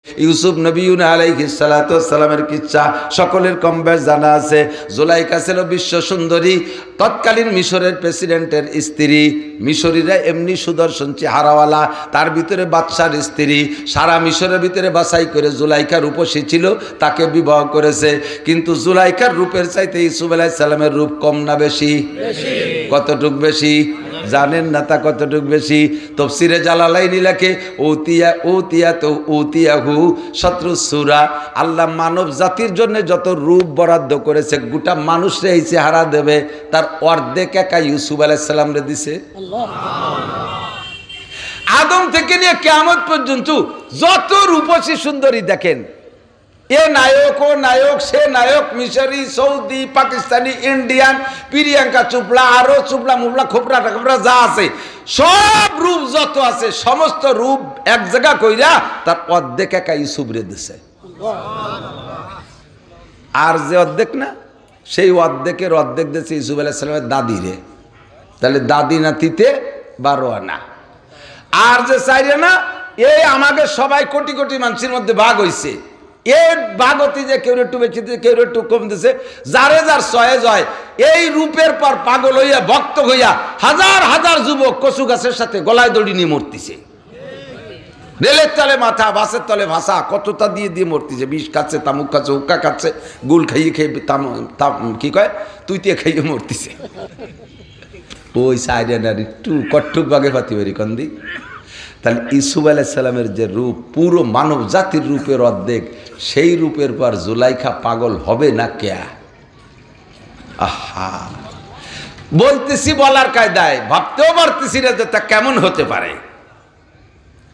ইউসুফ নবীন আলাইহিস সালাতু ওয়াস সালামের কিচ্ছা সকলের কম বেশ জানা আছে। জুলাইখা ছিল বিশ্ব সুন্দরী, তৎকালীন মিশরের প্রেসিডেন্টের স্ত্রী। মিশরীরা এমনি সুদর্শন চেহারাওয়ালা, তার ভিতরে বাদশার স্ত্রী। সারা মিশরের ভিতরে বাছাই করে জুলাইখা রূপসী ছিল, তাকে বিবাহ করেছে। কিন্তু জুলাইখার রূপের চাইতে ইউসুফ আলাইহিস সালামের রূপ কম না বেশি? কতটুক বেশি জানেন না? তা কতটুক বেশি? তাফসীরে জালালাইনি লেখে উতিয়াহু শত্রু সূরা। আল্লাহ মানব জাতির জন্য যত রূপ বরাদ্দ করেছে, গোটা মানুষরে এই চেহারা দেবে, তার অর্ধেক একা ইউসুফ আলাইহিস সালামরে দিছে। আদম থেকে নিয়ে কিয়ামত পর্যন্ত যত রূপসী সুন্দরী দেখেন, এ নায়ক ও নায়ক, সে নায়ক, মিশরি, সৌদি, পাকিস্তানি, ইন্ডিয়ান, প্রিয়াঙ্কা চোপড়া, আরো চোপড়া মুবলা খোপড়া ঠাকরা যা আছে, সব রূপ যত আছে, সমস্ত রূপ এক জায়গা কইরা তার অর্ধেক একা ইউসুফ রে দিছে। আর যে অর্ধেক না, সেই অর্ধেকের অর্ধেক দিয়েছে ইউসুফ আলাইহিস সালামের দাদি রে। তাহলে দাদি নাতিতে 12 আনা। আর যে চাইরে না, এই আমাকে সবাই কোটি কোটি মানুষের মধ্যে ভাগ হইছে, এর ভাগতি যে কেউ একটু বেশি দিচ্ছে, কেউ একটু কম দিচ্ছে, যারে যার সয়েজ হয়। এই রূপের পর পাগল হইয়া, ভক্ত হইয়া হাজার হাজার যুবক কচু গাছের সাথে গলায় দড়ি নিয়ে মরতেছে। রেলের তলে মাথা, বাসের তলে ভাষা, কতটা দিয়ে দিয়ে মরতেছে। বিষ খাচ্ছে, তামুক খাচ্ছে, হুক্কা খাচ্ছে, গুল খাইয়ে খেয়ে কি কয় তুইতে খাইয়ে মরতেছে। ওই সাইডেনার একটু কট্টুক বাগে পাতি বাড়ি কন্দি। তাহলে ইউসুফ আলাইহিস সালামের যে রূপ, পুরো মানব জাতির রূপের অর্ধেক, সেই রূপের পর জুলাইখা পাগল হবে না কেয়া? আহা, বলতেছি বলার কায়দায়, ভাবতেও পারতেছি না যে তা কেমন হতে পারে।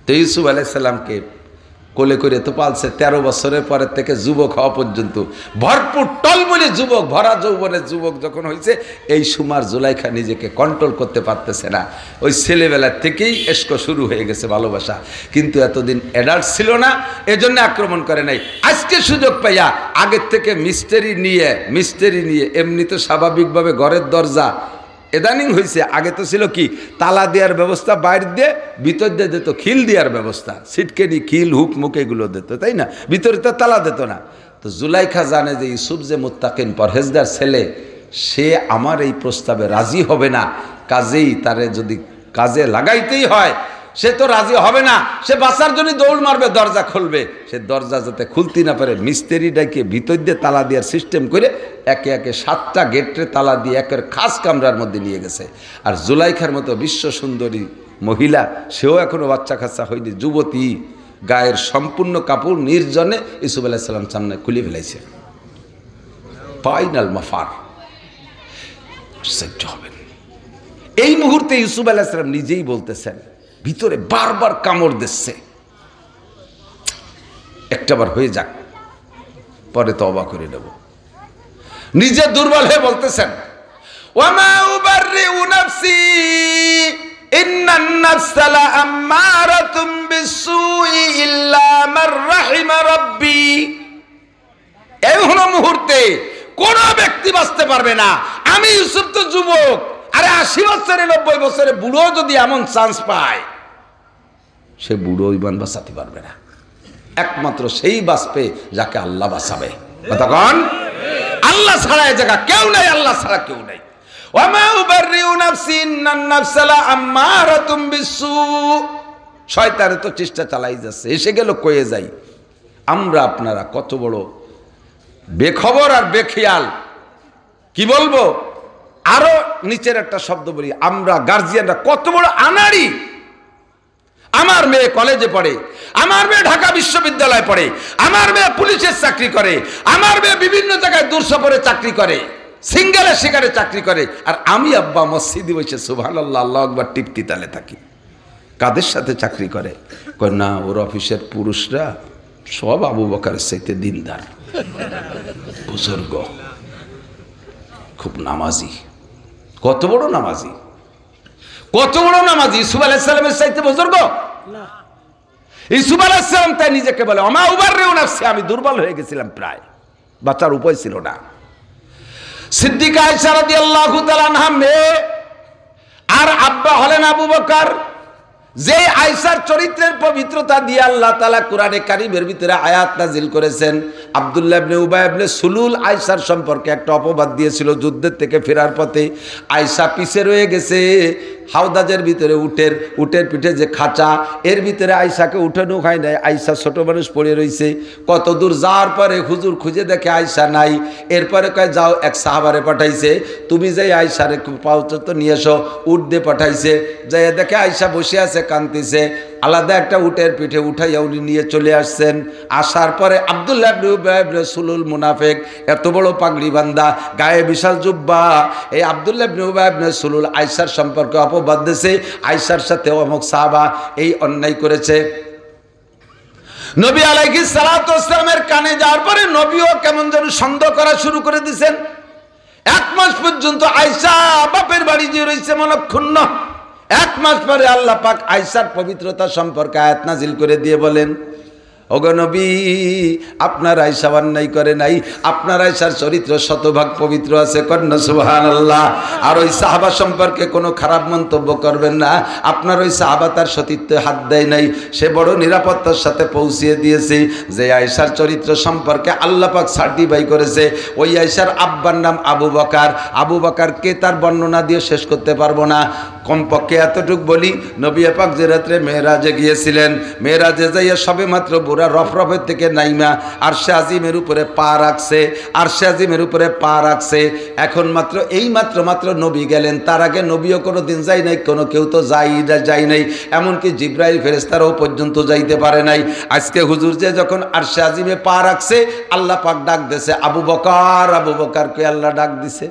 তো ইউসুফ আলাইহিস সালামকে কোলে করে তো পালছে 13 বছরের পরের থেকে যুবক হওয়া পর্যন্ত, ভরপুর টলমলে যুবক, ভরা যৌবনের যুবক যখন হয়েছে, এই সুমার জুলাইখা নিজেকে কন্ট্রোল করতে পারতেছে না। ওই ছেলেবেলার থেকেই এশক শুরু হয়ে গেছে, ভালোবাসা। কিন্তু এতদিন অ্যাডাল্ট ছিল না, এজন্য আক্রমণ করে নাই। আজকে সুযোগ পাইয়া আগের থেকে মিস্টেরি নিয়ে এমনি তো স্বাভাবিকভাবে ঘরের দরজা এদানিং হয়েছে। আগে তো ছিল কি, তালা দেওয়ার ব্যবস্থা, বাইরে দিয়ে ভিতর দিয়ে দিত খিল দেওয়ার ব্যবস্থা, সিটকেনি, খিল, হুক মুখ এগুলো দিত, তাই না? ভিতরে তো তালা দিত না। তো জুলাইখা জানে যে ইউসুফ যে মুত্তাকিন পরহেজগার ছেলে, সে আমার এই প্রস্তাবে রাজি হবে না, কাজেই তারে যদি কাজে লাগাইতেই হয়, সে তো রাজি হবে না। সে বাঁচার জন্য দৌড় মারবে, দরজা খুলবে। সে দরজা যাতে খুলতে না পারে, মিস্ত্রি ডাকে ভিতর দিয়ে তালা দেওয়ার সিস্টেম করে একে একে 7টা গেটে তালা দিয়ে একের খাস কামরার মধ্যে নিয়ে গেছে। আর জুলাইখার মতো বিশ্ব সুন্দরী মহিলা, সেও এখনো বাচ্চা কাচ্চা হয়নি, যুবতী, গায়ের সম্পূর্ণ কাপড় নির্জনে ইউসুফ আলাইহিস সালাম সামনে খুলে ফেলাইছে। ফাইনাল মাফার সহ্য হবে। এই মুহূর্তে ইউসুফ আলাইহিস সালাম নিজেই বলতেছেন, ভিতরে বারবার কামড় দিচ্ছে, একটাবার হয়ে যাক, পরে তওবা করে নেব। নিজে দুর্বল হয়ে বলতেছেন, ওয়ামা উবাররিউ নাফসি ইন্নান নাফসা লাআম্মারাতুম বিসসুই ইল্লা মান রাহিমা রাব্বি। এই হলো মুহূর্তে কোন ব্যক্তি বাঁচতে পারবে না। আমি ইউসুফ তো যুবক, আরে 80 বছরে 90 বছরে বুড়ো যদি এমন চান্স পায়, সে বুড়ো ইমান বাঁচাতে পারবে না। একমাত্র সেই বাঁচবে যাকে আল্লাহ বাঁচাবে। কতক্ষণ? আল্লাহ ছাড়া এই জায়গা কেউ নাই, আল্লাহ ছাড়া কেউ নাই। ওয়ামা উবাররিউ নাফসি ইন্নান নাফসা লাআম্মারাতুম বিসসু। শয়তানে তো চেষ্টা চালাই যাচ্ছে, এসে গেল কয়ে যাই। আমরা আপনারা কত বড় বেখবর আর বেখেয়াল, কি বলবো, আরো নিচের একটা শব্দ বলি, আমরা গার্জিয়ানরা কত বড় আনাড়ি। আমার মেয়ে কলেজে পড়ে, আমার মেয়ে ঢাকা বিশ্ববিদ্যালয়ে পড়ে, আমার মেয়ে পুলিশের চাকরি করে, আমার মেয়ে বিভিন্ন জায়গায় দূর সফরে চাকরি করে, সিঙ্গেলে শিকারে চাকরি করে, আর আমি আব্বা মসজিদে বসে সুবহানাল্লাহ আল্লাহু আকবার টিপতি তালে থাকি। কাদের সাথে চাকরি করে? কয় না, ওর অফিসের পুরুষরা সব আবু বকরের চাইতে দিনদার, বুজুর্গ, খুব নামাজি। কত বড় নামাজি, কত বড় নামাজি! ইউসুফ আলাইহিস সালামের চাইতে বুজুর্গ না। ইউসুফ আলাইহিস সালাম তাই নিজেকে বলে, ওমা উবাররিউ নাফসি, আমি দুর্বল হয়ে গেছিলাম, প্রায় বাঁচার উপায় ছিল না। সিদ্দিকা আয়েশা রাদিয়াল্লাহু তাআলা আনহা মেয়ে, আর আব্বা হলেন আবু বকর। যে আয়েশার চরিত্রের পবিত্রতা দিয়ে আল্লাহ তাআলা কোরআনে কারীমের ভিতরে আয়াত নাজিল করেছেন। আব্দুল্লাহ ইবনে উবাই ইবনে সুলুল আয়েশার সম্পর্কে একটা অপবাদ দিয়েছিল যুদ্ধের থেকে ফেরার পথে। আয়েশা পিছে রয়ে গেছে হাওদাজের ভিতরে, উটের পিঠে যে খাঁচা, এর ভিতরে আয়েশাকে উঠানো হয় নাই। আয়েশা ছোট মানুষ পড়ে রয়েছে। কত দূর যাওয়ার পরে হুজুর খুঁজে দেখে আয়েশা নাই। এরপরে কয় যাও, এক সাহাবারে পাঠাইছে, তুমি যাই আয়েশারে পাউচত নিয়ে এসো। উট দিয়ে পাঠাইছে, যাই দেখে আয়েশা বসে আছে, কাঁদতেছে। আলাদা একটা উটের পিঠে উঠাইয়া উনি নিয়ে চলে আসছেন। আসার পরে আব্দুল্লাহ ইবনে উবাই ইবনে সুলুল মুনাফিক, এত বড় পাগড়ি বান্দা, গায়ে বিশাল জুব্বা, এই আব্দুল্লাহ ইবনে উবাই ইবনে সুলুল আয়েশার সম্পর্কে অপবাদ দিয়েছে। আয়েশার সাথে অমুক সাহাবা এই অন্যায় করেছে। নবী আলাইহিস সালাতু ওয়াস সালামের কানে যাওয়ার পরে নবীও কেমন যেন সন্দেহ করা শুরু করে দিয়েছেন। এক মাস পর্যন্ত আয়েশা বাপের বাড়ি যে রয়েছে মনক্ষুণ্ণ। এক মাস পরে আল্লাহ পাক আয়েশার পবিত্রতা সম্পর্কে আয়াত নাজিল করে দিয়ে বলেন, ওগো নবী, আপনার আয়েশা অন্যায় করে নাই, আপনার আয়েশার চরিত্র শতভাগ পবিত্র আছে। কন্যা সুবহানাল্লাহ। আর ওই সাহাবা সম্পর্কে কোনো খারাপ মন্তব্য করবেন না। আপনার ওই সাহাবা তার সতীত্বে হাত দেয় নাই, সে বড় নিরাপত্তার সাথে পৌঁছিয়ে দিয়েছে। যে আয়েশার চরিত্র সম্পর্কে আল্লাহ পাক সার্টিফাই করেছে, ওই আয়েশার আব্বার নাম আবু বকর। আবু বকরকে তার বর্ণনা দিয়ে শেষ করতে পারবো না। কমপক্ষে এতটুক বলি, নবী পাক যে রাত্রে মেরাজে গিয়েছিলেন, মেরাজে যাইয়া সবে মাত্র বুড়া রফরফের থেকে নাইমা আরশে আজিমের উপরে পা রাখছে, আরশে আজিমের উপরে পা রাখছে। এখন মাত্র এই মাত্র নবী গেলেন। তার আগে নবীও কোনো দিন যাই নাই, কোনো কেউ তো যাই নাই, এমনকি জিব্রাইল ফেরেশতারাও পর্যন্ত যাইতে পারে নাই। আজকে হুজুর যে যখন আরশে আজিমে পা রাখছে, আল্লাহ পাক ডাক দিছে, আবু বকর, আবু বকরকে আল্লাহ ডাক দিছে।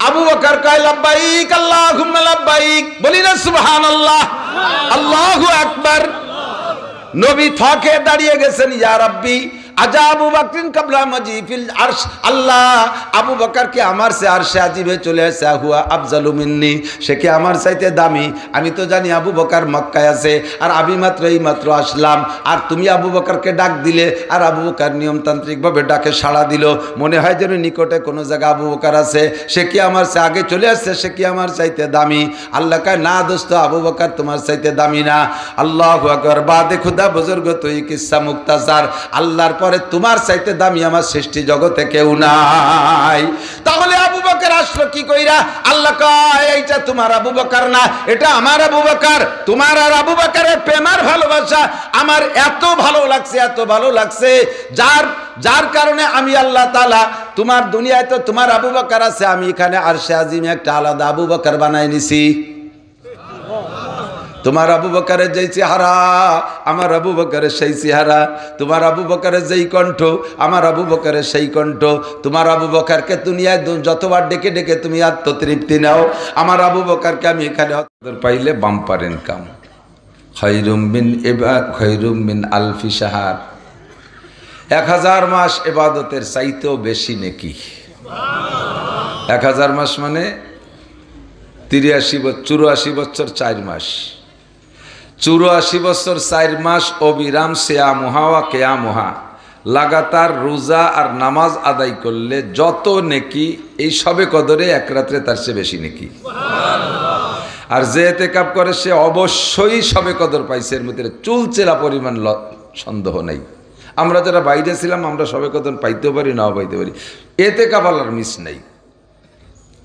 আবু বকর কয় লাব্বাইক আল্লাহুম্মা লাব্বাইক, বলি না সুবহানাল্লাহ, আল্লাহু আকবার। নবী থকে দাঁড়িয়ে গেছেন, ইয়া রাব্বি আজা আবু বকরিন কাবলা মাজি ফিল আরশ। আল্লাহ, আবু বকরকে আমার সে আরশে আজিবে চলে আসে, হুয়া আফজালু মিন্নি, সে কি আমার চাইতে দামি? আমি তো জানি আবু বকর মক্কায় আছে, আর আমি এই মাত্র আসলাম, আর তুমি আবু বকরকে ডাক দিলে, আর আবু বকর নিয়মতান্ত্রিকভাবে ডাকে সাড়া দিল। মনে হয় যেন নিকটে কোনো জায়গা আবু বকর আছে, সে কি আমার সে আগে চলে আসছে, সে কি আমার চাইতে দামি? আল্লাহ কয় না দোস্ত, আবু বকর তোমার চাইতে দামি না। আল্লাহু আকবার। বাদে খুদা বুজুর্গ তুই কিসসা মুক্তাসার, আল্লাহর পরে তোমার চাইতে দামি আমার সৃষ্টি জগতে কেউ নাই। তাহলে আবু বকর আসলো কি কইরা? আল্লাহ কয় এইটা তোমার আবু বকর না, এটা আমার আবু বকর। তোমার আর আবু বকরের প্রেম আর ভালোবাসা আমার এত ভালো লাগছে, এত ভালো লাগছে, যার কারণে আমি আল্লাহ তাআলা তোমার দুনিয়ায় তো তোমার আবু বকর আছে, আমি এখানে আরশে আজিমে একটা আলাদা আবু বকর বানাই নিছি। তোমার আবু বকরের যেই চেহারা, আমার আবু বকরের সেই চেহারা। তোমার আবু বকরের যেই কণ্ঠ, আমার আবু বকরের সেই কণ্ঠ। তোমার আবু বকরকে দুনিয়ায় যতবার ডেকে ডেকে তুমি আত্মতৃপ্তি নাও, আমার আবু বকরকে আমি এখানে পাইলে বাম্পার ইনকাম। খৈরুম মিন আলফি শাহর, 1000 মাস ইবাদতের চাইতেও বেশি নেকি। 1000 মাস মানে 84 বছর 4 মাস, 84 বছর 4 মাস অবিরাম সিয়ামুহা ওয়া কিয়ামুহা, লাগাতার রোজা আর নামাজ আদায় করলে যত নেকি, এই সবে কদরে এক রাত্রে তার চেয়ে বেশি নেকি। আর যে ইতিকাফ করে সে অবশ্যই সবে কদর পাইছে, এর মধ্যে চুলচেরা পরিমাণ সন্দেহ নেই। আমরা যারা বাইরে ছিলাম, আমরা সবে কদর পাইতেও পারি, নাও পাইতে পারি, ইতিকাফ আল্লাহর মিস নাই।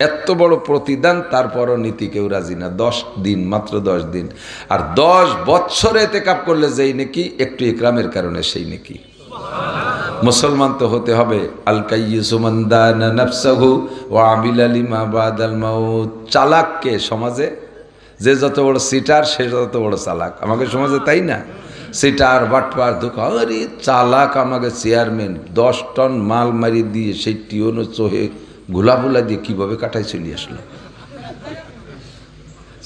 এত বড় প্রতিদান, তারপরও নীতি কেউ রাজি না। 10 দিন, মাত্র 10 দিন। আর 10 বছরে ইতিকাফ করলে যেই নেকি, একটু ইকরামের কারণে সেই নেকি। মুসলমান তো হতে হবে আল কাইয়্যিসু মান দানা নাফসাহু ওয়া আমিলা লিমা বাদাল মাউত। চালাককে সমাজে, যে যত বড় সিটার সে যত বড় চালাক আমাকে সমাজে, তাই না? সিটার, বাটপার, দুঃখ, আরে চালাক আমাকে চেয়ারম্যান 10 টন মাল মারি দিয়ে সেই টিওনো চোহে গোলাফুলা দিয়ে কিভাবে কাটাই চলে আসলো।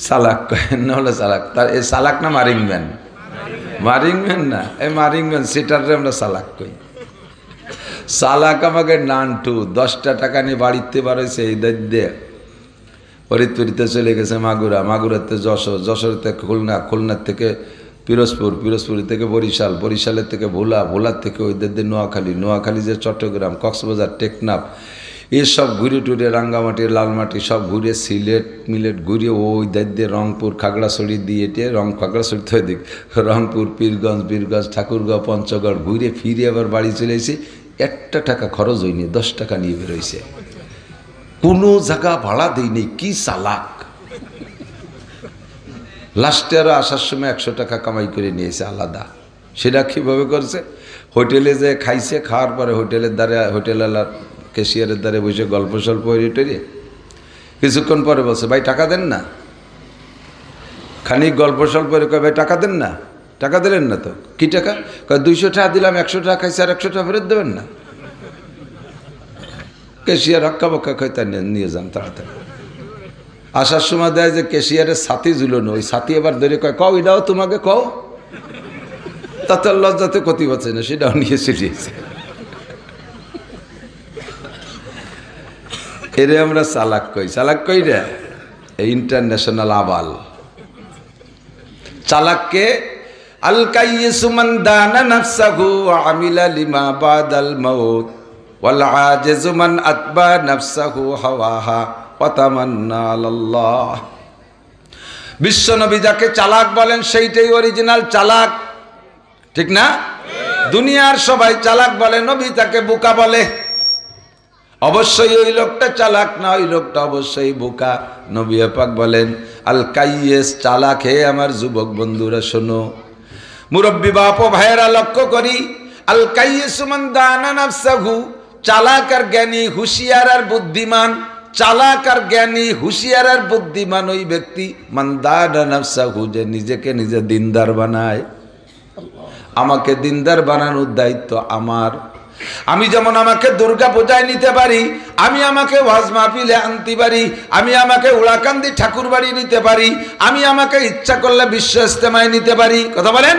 চালাক না হলে চালাক, তার এই চালাক না মারিংম্যান? মারিংম্যান না, এই মারিংম্যান। সিটারে আমরা চালাক কই। চালাক আমাকে নানটু 10টা টাকা নিয়ে বাড়িতে বাড়াইছে, এই দে ফরিদপুরিতে চলে গেছে মাগুরা, মাগুরাতে যশোর, যশোর থেকে খুলনা, খুলনার থেকে পিরোজপুর, পিরোজপুর থেকে বরিশাল, বরিশালের থেকে ভোলা, ভোলার থেকে ওই দিয়ে নোয়াখালী, নোয়াখালী যে চট্টগ্রাম, কক্সবাজার, টেকনাফ, এসব ঘুরে টুরে রাঙ্গামাটি লালমাটি সব ঘুরে সিলেট মিলেট ঘুরে ওই দায়িত্বে রংপুর খাগড়াছড়ি দিয়ে খাগড়াছড়ি তো দিক রংপুর পীরগঞ্জ বীরগঞ্জ ঠাকুরগাঁও পঞ্চগড় ঘুরে ফিরে আবার বাড়ি চলে এসে একটা টাকা খরচ হয়নি, 10 টাকা নিয়ে বেরোইছে। কোনো জায়গা ভাড়া দিইনি, কি চালাক। লাস্টে আরও আসার সময় 100 টাকা কামাই করে নিয়েছে আলাদা। সেটা কীভাবে করছে? হোটেলে যে খাইছে, খাওয়ার পরে হোটেলের দ্বারে হোটেলওয়ালার ক্যাশিয়ারের দ্বারে বসে গল্প সল্প টরে কিছুক্ষণ পরে বলছে, ভাই টাকা দেন না। খানিক গল্প স্বল্প কয়, ভাই টাকা দেন না। টাকা দিলেন না তো? কি টাকা? কয় 200 টাকা দিলাম, 100 টাকা খাইছে, আর 100 টাকা ফেরত দেবেন না। ক্যাশিয়ার হক্কা বক্কা খাই, তা নিয়ে যান তাড়াতাড়ি। আসার সময় দেয় যে ক্যাশিয়ারের সাথী ঝুলোনো, ওই সাথী এবার ধরে কয়, কও এটাও তোমাকে কও। তাতে লজ্জাতে ক্ষতি হচ্ছে না, সেটাও নিয়ে চলিয়েছে। এরে আমরা চালাক কই। চালাক কই রে? ইন্টারন্যাশনাল আবাল। চালাককে আল কাইয়িসু মান দানা নাফসাহু ওয়া আমিলা লিমা বাদাল মাউত ওয়াল আজিজু মান আতবা নাফসাহু হাওয়াহা ওয়া তামান্না আলাল্লাহ। বিশ্বনবী যাকে চালাক বলেন সেইটাই অরিজিনাল চালাক, ঠিক না? দুনিয়ার সবাই চালাক বলে, নবী তাকে বোকা বলে। অবশ্যই ওই লোকটা চালাক না, ওই লোকটা অবশ্যই বোকা। নবী পাক বলেন আল কাইয়িস চালাক। হে আমার যুবক বন্ধুরা শোনো, মুরব্বী বাপ ও ভাইয়েরা লক্ষ্য করি, আল কাইয়িসু মান দানা নাফসাহু, চালাক আর জ্ঞানী, হুঁশিয়ার আর বুদ্ধিমান। চালাক আর জ্ঞানী, হুঁশিয়ার আর বুদ্ধিমান ওই ব্যক্তি মান দানা নাফসাহু, যে নিজেকে নিজে দিনদার বানায়। আমাকে দিনদার বানানোর দায়িত্ব আমার। আমি যেমন আমাকে দুর্গা পূজায় নিতে পারি, আমি আমাকে ওয়াজ মাহফিলে আনতে পারি, আমি আমাকে উড়াকান্দি ঠাকুর বাড়ি নিতে পারি, আমি আমাকে ইচ্ছা করলে বিশ্ব ইজতেমায় নিতে পারি। কথা বলেন?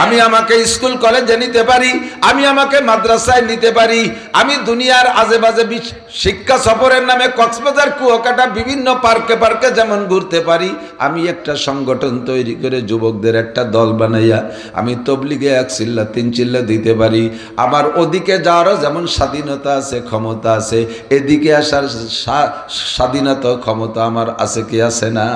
আমি আমাকে স্কুল কলেজে নিতে পারি, আমি আমাকে মাদ্রাসায় নিতে পারি, আমি দুনিয়ার আজেবাজে শিক্ষা সফরের নামে কক্সবাজার কুয়াকাটা বিভিন্ন পার্কে পার্কে যেমন ঘুরতে পারি, আমি একটা সংগঠন তৈরি করে যুবকদের একটা দল বানাইয়া আমি তবলিগে 1 চিল্লা 3 চিল্লা দিতে পারি। আমার ওদিকে যাওয়ারও যেমন স্বাধীনতা আছে, ক্ষমতা আছে, এদিকে আসার স্বাধীনতা ক্ষমতা আমার আছে কি আছে না?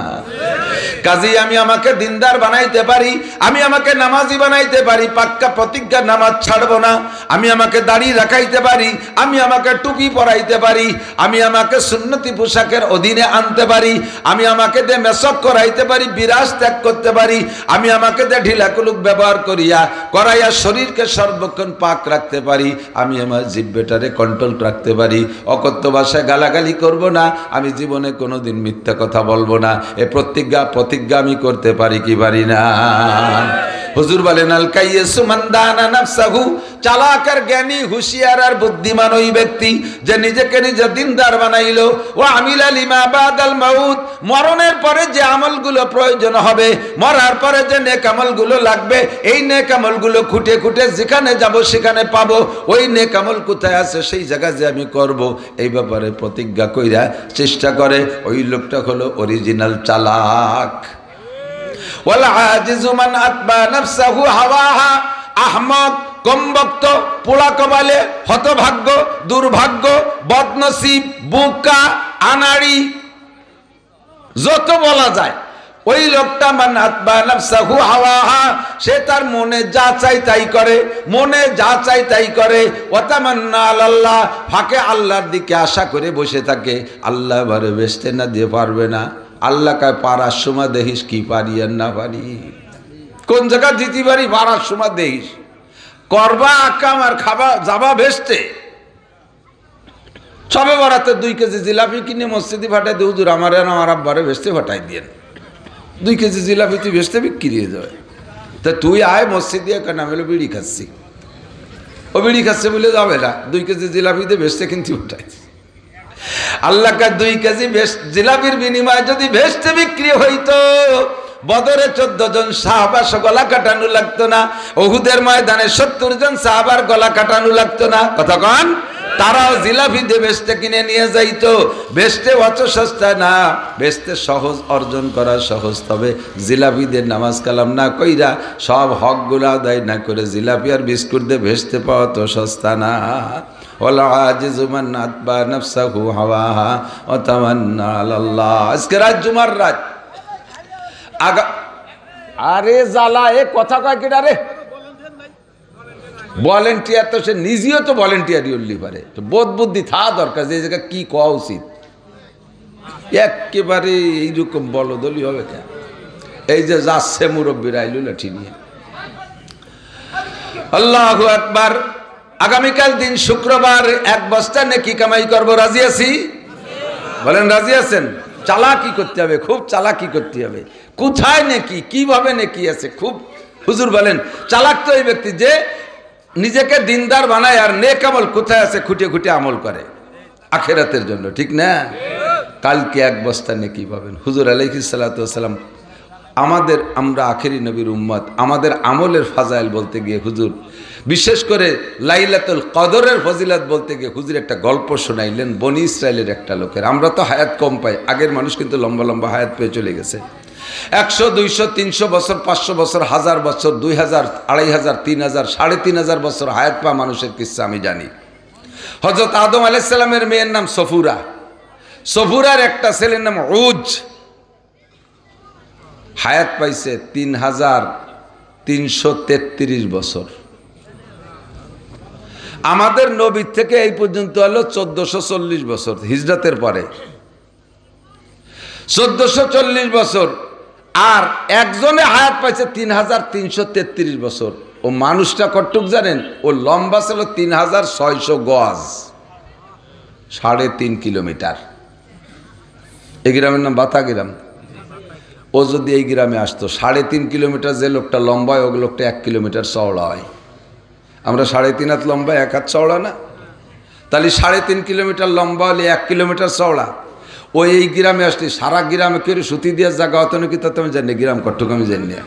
কাজেই আমি আমাকে দিনদার বানাইতে পারি, আমি আমাকে নামাজি বানাইতে পারি, পাক্কা প্রতিজ্ঞা নামাজ ছাড়বো না। আমি আমাকে দাড়ি রাখাইতে পারি, আমি আমাকে টুপি পরাইতে পারি, আমি আমাকে সুন্নতি পোশাকের অধীনে আনতে পারি, আমি আমাকে দিয়ে মেসক করাইতে পারি, বিরাজ ত্যাগ করতে পারি, আমি আমাকে দিয়ে ঢিলাকুলুক ব্যবহার করাইয়া শরীরকে সর্বক্ষণ পাক রাখতে পারি, আমি আমার জিহ্বাটারে কন্ট্রোল রাখতে পারি, অকথ্য ভাষায় গালাগালি করব না, আমি জীবনে কোনোদিন মিথ্যা কথা বলবো না। এ প্রতিজ্ঞা আমি করতে পারি কি পারি না? হুজুর বলেন আল কাইয়িসু মান দানা নাফসাহু, চালাক আর জ্ঞানী, হুঁশিয়ার আর বুদ্ধিমান ওই ব্যক্তি যে নিজেকে নিজে দিনদার বানাইলো। ওয়া আমিলা লিমা বাদাল মাউত, মরণের পরে যে আমলগুলো প্রয়োজন হবে, মরার পরে যে নেক আমলগুলো লাগবে, এই নেক আমলগুলো খুঁটে খুঁটে যেখানে যাব সেখানে পাবো। ওই নেক আমল কোথায় আছে সেই জায়গায় যে আমি করব, এই ব্যাপারে প্রতিজ্ঞা কইরা চেষ্টা করে, ওই লোকটা হলো অরিজিনাল চালাক। ওয়াল আজিজু মান আতবা নাফসাহু হাওয়াহা, আহমক, কমবক্ত, পোড়া কপালে, হতভাগ্য, দুর্ভাগ্য, বদনসিব, বোকা, আনাড়ি, যত বলা যায়, ওই লোকটা মান আতবা নাফসাহু হাওয়াহা, সে তার মনে যা চাই তাই করে, মনে যা চাই তাই করে। ওয়া তামান্না আলাল্লাহ, ফাঁকে আল্লাহর দিকে আশা করে বসে থাকে, আল্লাহ এবারে বেচতে না দিয়ে পারবে না। আল্লাহ কায় পারার সময় দেখিস কি পারি আর না পারি, কোন জায়গা দিতে পারি, পারার সময় দেখিস। করবা আকাম আর খাবা যাবা ভেস্তে। সবে বরাতে 2 কেজি জিলাপি কিনে মসজিদে ফাটাই দিয়ে, হুজুর আমার আব্বারে ভেস্তে ফাটাই দিয়েন, 2 কেজি জিলাপি তুই ভেস্তে বিক্রি হয়ে যাবে। তা তুই আয় মসজিদে, কেন আমি বলে বিড়ি খাচ্ছি, ও বিড়ি খাচ্ছে বলে যাবে না, 2 কেজি জিলাপিতে ভেস্তে কিনতে ফাটাই। আল্লাহ কা 2 কেজি জিলাপির বিনিময়ে যদি ভেস্তে বিক্রি হইতো, বদরে 14 জন সাহাবার গলা কাটানো লাগতো না, উহুদের ময়দানে 70 জন সাহাবার গলা কাটানো লাগতো না। কথা কন? তারাও জিলাপি দিয়ে বেচতে কিনে নিয়ে যাইতো। বেচতে অত সস্তা না, বেচতে সহজ, অর্জন করা সহজ। তবে জিলাপি দিয়ে নামাজ কালাম না কইরা সব হকগুলো আদায় না করে জিলাপি আর বিস্কুট দিয়ে বেচতে পাওয়া তো সস্তা না। ওয়ালা আজিজু মান আতবা নাফসাহু হাওয়াহা ওয়া তামান্না আলাল্লাহ। আজকে রাত জুমার রাত। আরে জ্বালা, এ কথা কয় কিনা রে? ভলেন্টিয়ার তো সে নিজেও তো ভলেন্টিয়ারই উল্লি পারে, তো বোধ বুদ্ধি থাকা দরকার যে জায়গায় কি কওয়া উচিত। একেবারে এইরকম বলদলি হবে কেন? এই যে যাচ্ছে মুরব্বীরা আইলু লাঠি নিয়ে। আল্লাহু আকবার। আগামীকাল দিন শুক্রবার, এক বস্তা নেকি কামাই করবো, রাজি আছি? বলেন রাজি আছেন? চালাকি করতে হবে, খুব চালাকি করতে হবে। কোথায় নেকি, কিভাবে নেকি আছে, খুব হুজুর বলেন চালাক তো এই ব্যক্তি যে নিজেকে দিনদার বানায় আর নেক আমল কোথায় আছে খুঁটে খুঁটে আমল করে আখেরাতের জন্য, ঠিক না? কালকে এক বস্তা নেকি পাবেন। হুজুর আলাইহিস সালাতু ওয়াস সালাম আমরা আখেরি নবীর উম্মত, আমাদের আমলের ফাজাইল বলতে গিয়ে হুজুর, বিশেষ করে লাইলাতুল কদরের ফজিলত বলতে গিয়ে হুজুর একটা গল্প শোনাইলেন বনি ইসরায়েলের একটা লোকের। আমরা তো হায়াত কম পাই, আগের মানুষ কিন্তু লম্বা লম্বা হায়াত পেয়ে চলে গেছে। 100, 200, 300 বছর, 500 বছর, 1000 বছর, 2000, 2500, 3000, 3500 বছর হায়াত পা মানুষের কিচ্ছা আমি জানি। হযরত আদম আলাইহিস সালামের মেয়ের নাম সফুরা, সফুরার একটা ছেলের নাম উজ, হায়াত পাইছে 3333 বছর। আমাদের নবীর থেকে এই পর্যন্ত হলো 1440 বছর, হিজরতের পরে 1440 বছর। আর একজনে হায়াত পাইছে 3333 বছর। ও মানুষটা কতটুক জানেন? ও লম্বা ছিল 3600 গজ, 3.5 কিলোমিটার। এই গ্রামের নাম বাতা গ্রাম। ও যদি এই গ্রামে আসতো, 3.5 কিলোমিটার যে লোকটা লম্বা হয়, ও লোকটা 1 কিলোমিটার চওড়া হয়। আমরা 3.5 হাত লম্বা, 1 হাত চওড়া না? তাহলে 3.5 কিলোমিটার লম্বা হলে 1 কিলোমিটার চওড়া। ও এই গ্রামে আসলে সারা গ্রামে কেউ সুতি দিয়ে জায়গা হতো নাকি তা তুমি জানি, গ্রাম কট্টুক আমি জানি না।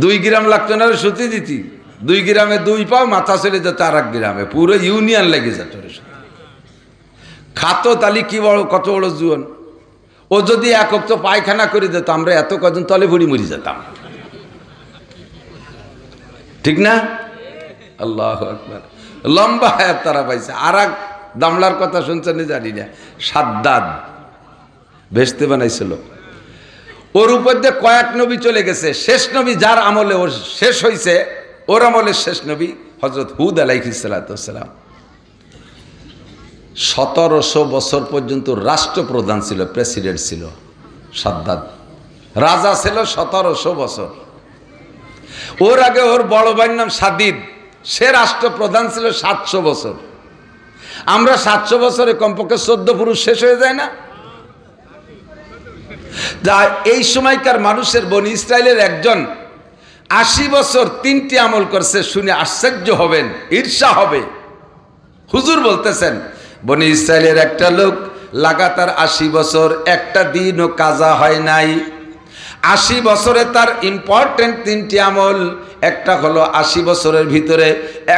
2 গ্রাম লাগতো না সুতি দিতি, 2 গ্রামে 2 পাও, মাথা চলে যেত আর এক গ্রামে, পুরো ইউনিয়ন লেগে যেত। খাতো তালি কি বড়, কত বড় জুয়ন। ও যদি একক তো পায়খানা করে দিত, আমরা এত কজন তলে ভরি মরি যেতাম, ঠিক না? আল্লাহু আকবার। লম্বা হায়াত তারা পাইছে। আর এক দামলার কথা শুনছেন জানি না, সাদ্দাদ ভেস্তে বানাইছিল। ওর উপর দিয়ে কয়েক নবী চলে গেছে। শেষ নবী যার আমলে ওর শেষ হয়েছে, ওর আমলের শেষ নবী হযরত হুদ আলাইহিস সালাতু ওয়াস সালাম। 1700 বছর পর্যন্ত রাষ্ট্রপ্রধান ছিল, প্রেসিডেন্ট ছিল সাদ্দাদ, রাজা ছিল 1700 বছর। ওর আগে ওর বড় ভাইয়ের নাম সাদিদ, সে রাষ্ট্রপ্রধান ছিল 700 বছর। আমরা 700 বছরে কমপক্ষে 14 পুরুষ শেষ হয়ে যায় না? এই সময়কার মানুষের বনি ইসরায়েলের একজন 80 বছর 3টি আমল করছে, শুনে আশ্চর্য হবেন, ঈর্ষা হবে। হুজুর বলতেছেন বনি ইসরায়েলের একটা লোক লাগাতার 80 বছর একটা দিনও কাজা হয় নাই। 80 বছরে তার ইম্পর্টেন্ট 3টি আমল। একটা হলো 80 বছরের ভিতরে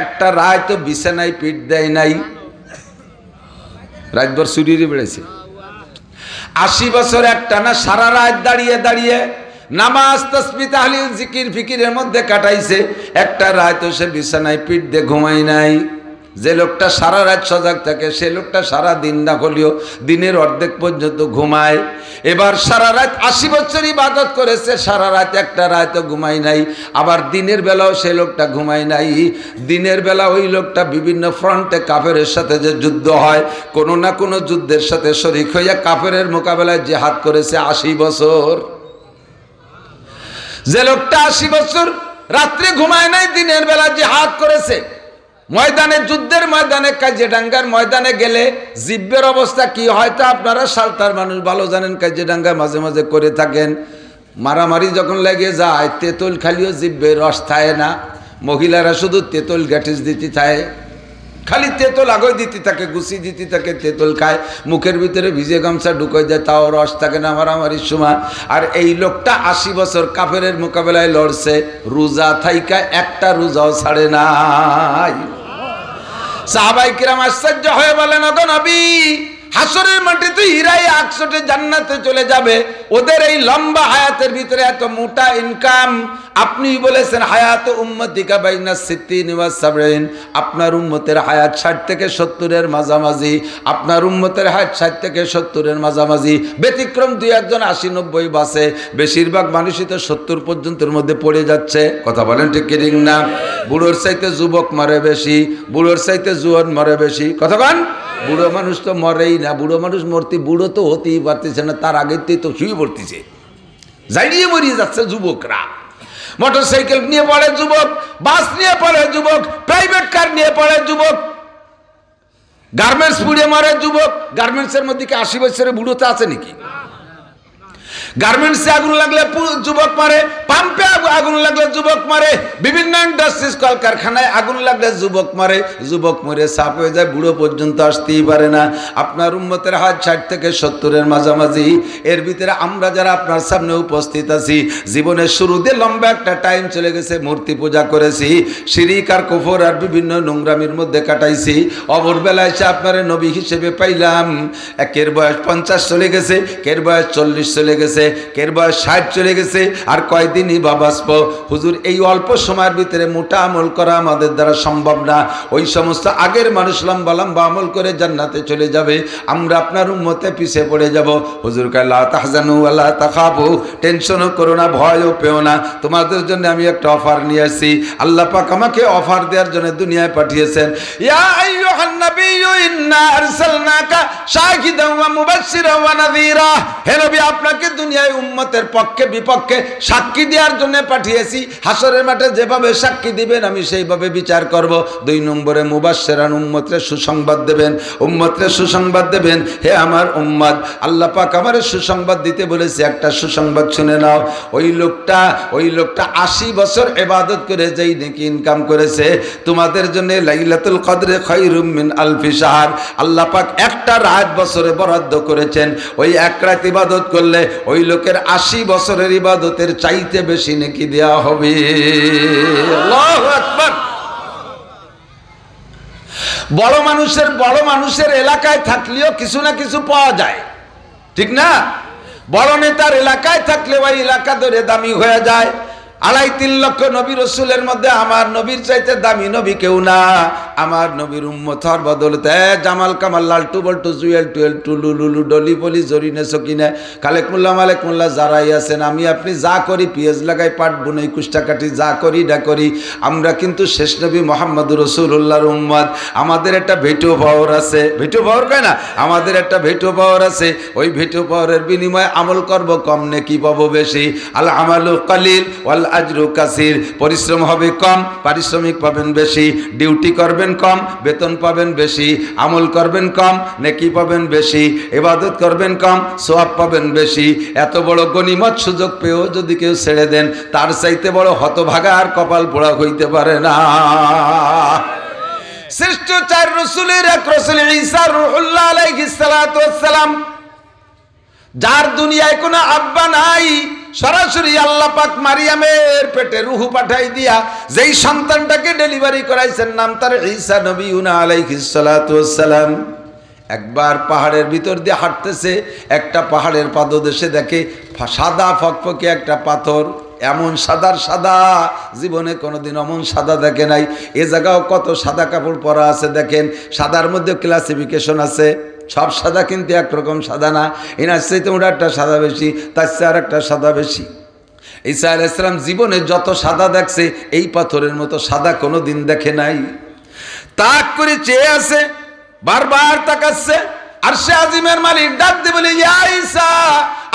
একটা রাত বিছানায় পিঠ দেয় নাই, রাতভর চুরিয়ে বেড়েছে। 80 বছর একটা না সারা রাত দাঁড়িয়ে দাঁড়িয়ে নামাজ, তাসবিহ, তাহলিল, জিকির ফিকিরের মধ্যে কাটাইছে। একটা রাত সে বিছানায় পিঠ দিয়ে ঘুমায় নাই। যে লোকটা সারা রাত সজাগ থাকে, সে লোকটা সারা দিন না হলেও দিনের অর্ধেক পর্যন্ত ঘুমায়। এবার সারা রাত 80 বছর ইবাদত করেছে, সারা রাত একটা রাতও ঘুমায় নাই। আবার দিনের বেলাও সে লোকটা ঘুমায় নাই। দিনের বেলা ওই লোকটা বিভিন্ন ফ্রন্টে কাফেরের সাথে যে যুদ্ধ হয়, কোনো না কোনো যুদ্ধের সাথে শরীক হইয়া কাফেরের মোকাবেলায় জিহাদ করেছে 80 বছর। যে লোকটা 80 বছর রাত্রে ঘুমায় নাই, দিনের বেলা জিহাদ করেছে, ময়দানে, যুদ্ধের ময়দানে, কাজিরাঙ্গার ময়দানে গেলে জিব্বের অবস্থা কি হয় তা আপনারা সালতার মানুষ ভালো জানেন। কাজিরাঙ্গায় মাঝে মাঝে করে থাকেন, মারামারি যখন লেগে যায় তেঁতুল খালিও জিব্বের রস থাকে না। মহিলারা শুধু তেঁতুল গ্যাটিস দিতে থাকে, খালি তেঁতুল আগয় দিতে থাকে, গুছি দিতে থাকে, তেঁতুল খায়, মুখের ভিতরে ভিজে গামছা ঢুকে যায়, তাও রস থাকে না মারামারির সময়। আর এই লোকটা 80 বছর কাফেরের মোকাবেলায় লড়ছে, রোজা থাইকা একটা রোজাও ছাড়ে নাই। সাহাবায়ে কিরাম আশ্চর্য হয়ে বলেন, ওগো নবী, হাসরের মাটিতে হীরায় আকসটে জান্নাতে চলে যাবে, ওদের এই লম্বা হায়াতের ভিতরে এত মোটা ইনকাম, আপনি বলেছেন হায়াত উম্মতিকা বাইনা সিত্তিন ওয়া সাবঈন, আপনার উম্মতের হায়াত 60 থেকে 70 এর মাঝামাঝি, আপনার উম্মতের হায়াত 60 থেকে 70 এর মাঝামাঝি, ব্যতিক্রম দুই একজন 80-90 বাসে, বেশিরভাগ মানুষই তো 70 পর্যন্তের মধ্যে পড়ে যাচ্ছে। কথা বলেন ঠিক কি ঠিক না? বুড়োর চাইতে যুবক মরে বেশি, বুড়োর চাইতে জোয়ান মরে বেশি। কথা বলেন, বুড়ো মানুষ তো মরেই না, বুড়ো মানুষ মরতে, বুড়ো তো হতেই পারতেছে না, তার আগেতেই তো শুয়ে পড়তেছে, জাইড়িয়ে মরিয়ে যাচ্ছে যুবকরা। মোটরসাইকেল নিয়ে পড়ে যুবক, বাস নিয়ে পড়ে যুবক, প্রাইভেট কার নিয়ে পড়ে যুবক, গার্মেন্টস পুড়ে মরে যুবক। গার্মেন্টসের মধ্যে কি 80 বছরের বুড়োতে আছে নাকি? গার্মেন্টসে আগুন লাগলে যুবক মারে, পাম্পে আগুন লাগলে যুবক মারে, বিভিন্ন ইন্ডাস্ট্রিজ কলকারখানায় আগুন লাগলে যুবক মারে, যুবক মরে সাপ হয়ে যায়, বুড়ো পর্যন্ত আসতেই পারে না। আপনার উম্মতের হাত 60 থেকে 70 এর মাঝামাঝি, এর ভিতরে আমরা যারা আপনার সামনে উপস্থিত আছি, জীবনের শুরুতে লম্বা একটা টাইম চলে গেছে, মূর্তি পূজা করেছি, শিরিক আর কুফর আর বিভিন্ন নোংরামির মধ্যে কাটাইছি। অবরবেলায় এসে আপনার নবী হিসেবে পাইলাম। একের বয়স 50 চলে গেছে, কের বয়স 40 চলে গেছে, কের বয়স 60 চলে গেছে, আর কয়দিনই বা বাঁচব। হুজুর, এই অল্প সময়ের ভিতরে মোটা আমল করা আমাদের দ্বারা সম্ভব না। ওই সমস্ত আগের মানুষ লম্বা লম্বা আমল করে জান্নাতে চলে যাবে, আমরা আপনার উম্মতে পিছিয়ে পড়ে যাব। হুজুর কয়, লা তাহজানু ওয়া লা তাখাফু, টেনশনও করো না, ভয়ও পেও না, তোমাদের জন্য আমি একটা অফার নিয়ে আসছি। আল্লাহ পাক আমাকে অফার দেওয়ার জন্য দুনিয়ায় পাঠিয়েছেন। ইয়া আইয়ুহান নাবিয়্যু ইন্না আরসালনাকা শাহিদান ওয়া মুবাশশিরান ওয়া নাযীরা, হে নবী, আপনাকে দুনিয়ায় উম্মতের পক্ষে বিপক্ষে সাক্ষী দেওয়ার জন্য পাঠিয়েছি। হাসরের মাঠে যেভাবে সাক্ষী দিবেন আমি সেইভাবে বিচার করব। 2 নম্বরে মুবাশশিরান, উম্মতরে সুসংবাদ দেবেন, উম্মতরে সুসংবাদ দেবেন। হে আমার উম্মত, আল্লাহ পাক আমারে সুসংবাদ দিতে বলেছে, একটা সুসংবাদ শুনে নাও। ওই লোকটা 80 বছর ইবাদত করে যেই নেকি ইনকাম করেছে, তোমাদের জন্য লাইলাতুল কদরে খায়রুম মিন আলফি শাহর, আল্লাহ পাক একটা রাত বছরে বরাদ্দ করেছেন। ওই এক রাত ইবাদত করলে ওই লোকের 80 বছরের ইবাদতের চাইতে বেশি নেকি দেওয়া হবে। আল্লাহু আকবার। বড় মানুষের এলাকায় থাকলেও কিছু না কিছু পাওয়া যায়, ঠিক না? বড় নেতার এলাকায় থাকলে ওই এলাকা ধরে দামি হয়ে যায়। 2.5-3 লক্ষ নবী রসুলের মধ্যে আমার নবীর চাইতে দামি নবী কেউ না। আমার নবীর উম্মত হওয়ার বদলতে জামাল কামাল লালটু বল্টু জুয়েল টুয়েল টুলু লুলু ডলি পলি জরিনে সকিনে খালেক মোল্লা মালেক মোল্লা যারাই আছেন, আমি আপনি যা করি, পেঁয়াজ লাগাই, পাট বুনাই, কুষ্টা কাটি, যা করি না করি, আমরা কিন্তু শেষ নবী মোহাম্মদুর রাসূলুল্লাহর উম্মত। আমাদের একটা ভেটো পাওয়ার আছে, ভেটো পাওয়ার কয় না, আমাদের একটা ভেটো পাওয়ার আছে। ওই ভেটো পাওয়ারের বিনিময়ে আমল করব কম, নেকি পাবো বেশি। আল আমালু কালিল ওয়াল আজরু কাসির, পরিশ্রম হবে কম, পারিশ্রমিক পাবেন বেশি, ডিউটি করবেন কম, বেতন পাবেন বেশি, আমল করবেন কম, নেকি পাবেন বেশি, ইবাদত করবেন কম, সওয়াব পাবেন বেশি। এত বড় গনিমত সুযোগ পেয়েও যদি কেউ ছেড়ে দেন, তার চাইতে বড় হতভাগা আর কপাল পোড়া হইতে পারে না। শ্রেষ্ঠ 4 রাসূলের এক রাসূল ঈসা রূহুল্লাহ আলাইহিস সালাতু ওয়াস সালাম, যার দুনিয়ায় কোনো আব্বা নাই, সরাসরি আল্লাহ পাক মারিয়ামের পেটে রূহ পাঠাই দিয়া যেই সন্তানটাকে ডেলিভারি করাইছেন, নাম তার ঈসা নবিয়ুনা আলাইহিস সালাতু ওয়াস সালাম। একবার পাহাড়ের ভিতর দিয়ে হাঁটতেছে, একটা পাহাড়ের পাদদেশে দেখে সাদা ফকফকে একটা পাথর, এমন সাদার সাদা, জীবনে কোনোদিন এমন সাদা দেখে নাই। এ জায়গাও কত সাদা কাপড় পরা আছে দেখেন, সাদার মধ্যে ক্লাসিফিকেশন আছে, সব সাদা কিন্তু একরকম সাদা না, এনার চাইতে ওটা একটা সাদা বেশি, তার চেয়ে আর একটা সাদা বেশি। ঈসা আলাইহিস সালাম জীবনে যত সাদা দেখছে, এই পাথরের মতো সাদা কোনো দিন দেখে নাই। তাক করে চেয়ে আছে, বারবার তাকাচ্ছে। আরশে আজিমের মালিক ডাক দিয়ে বলে, ইয়া ঈসা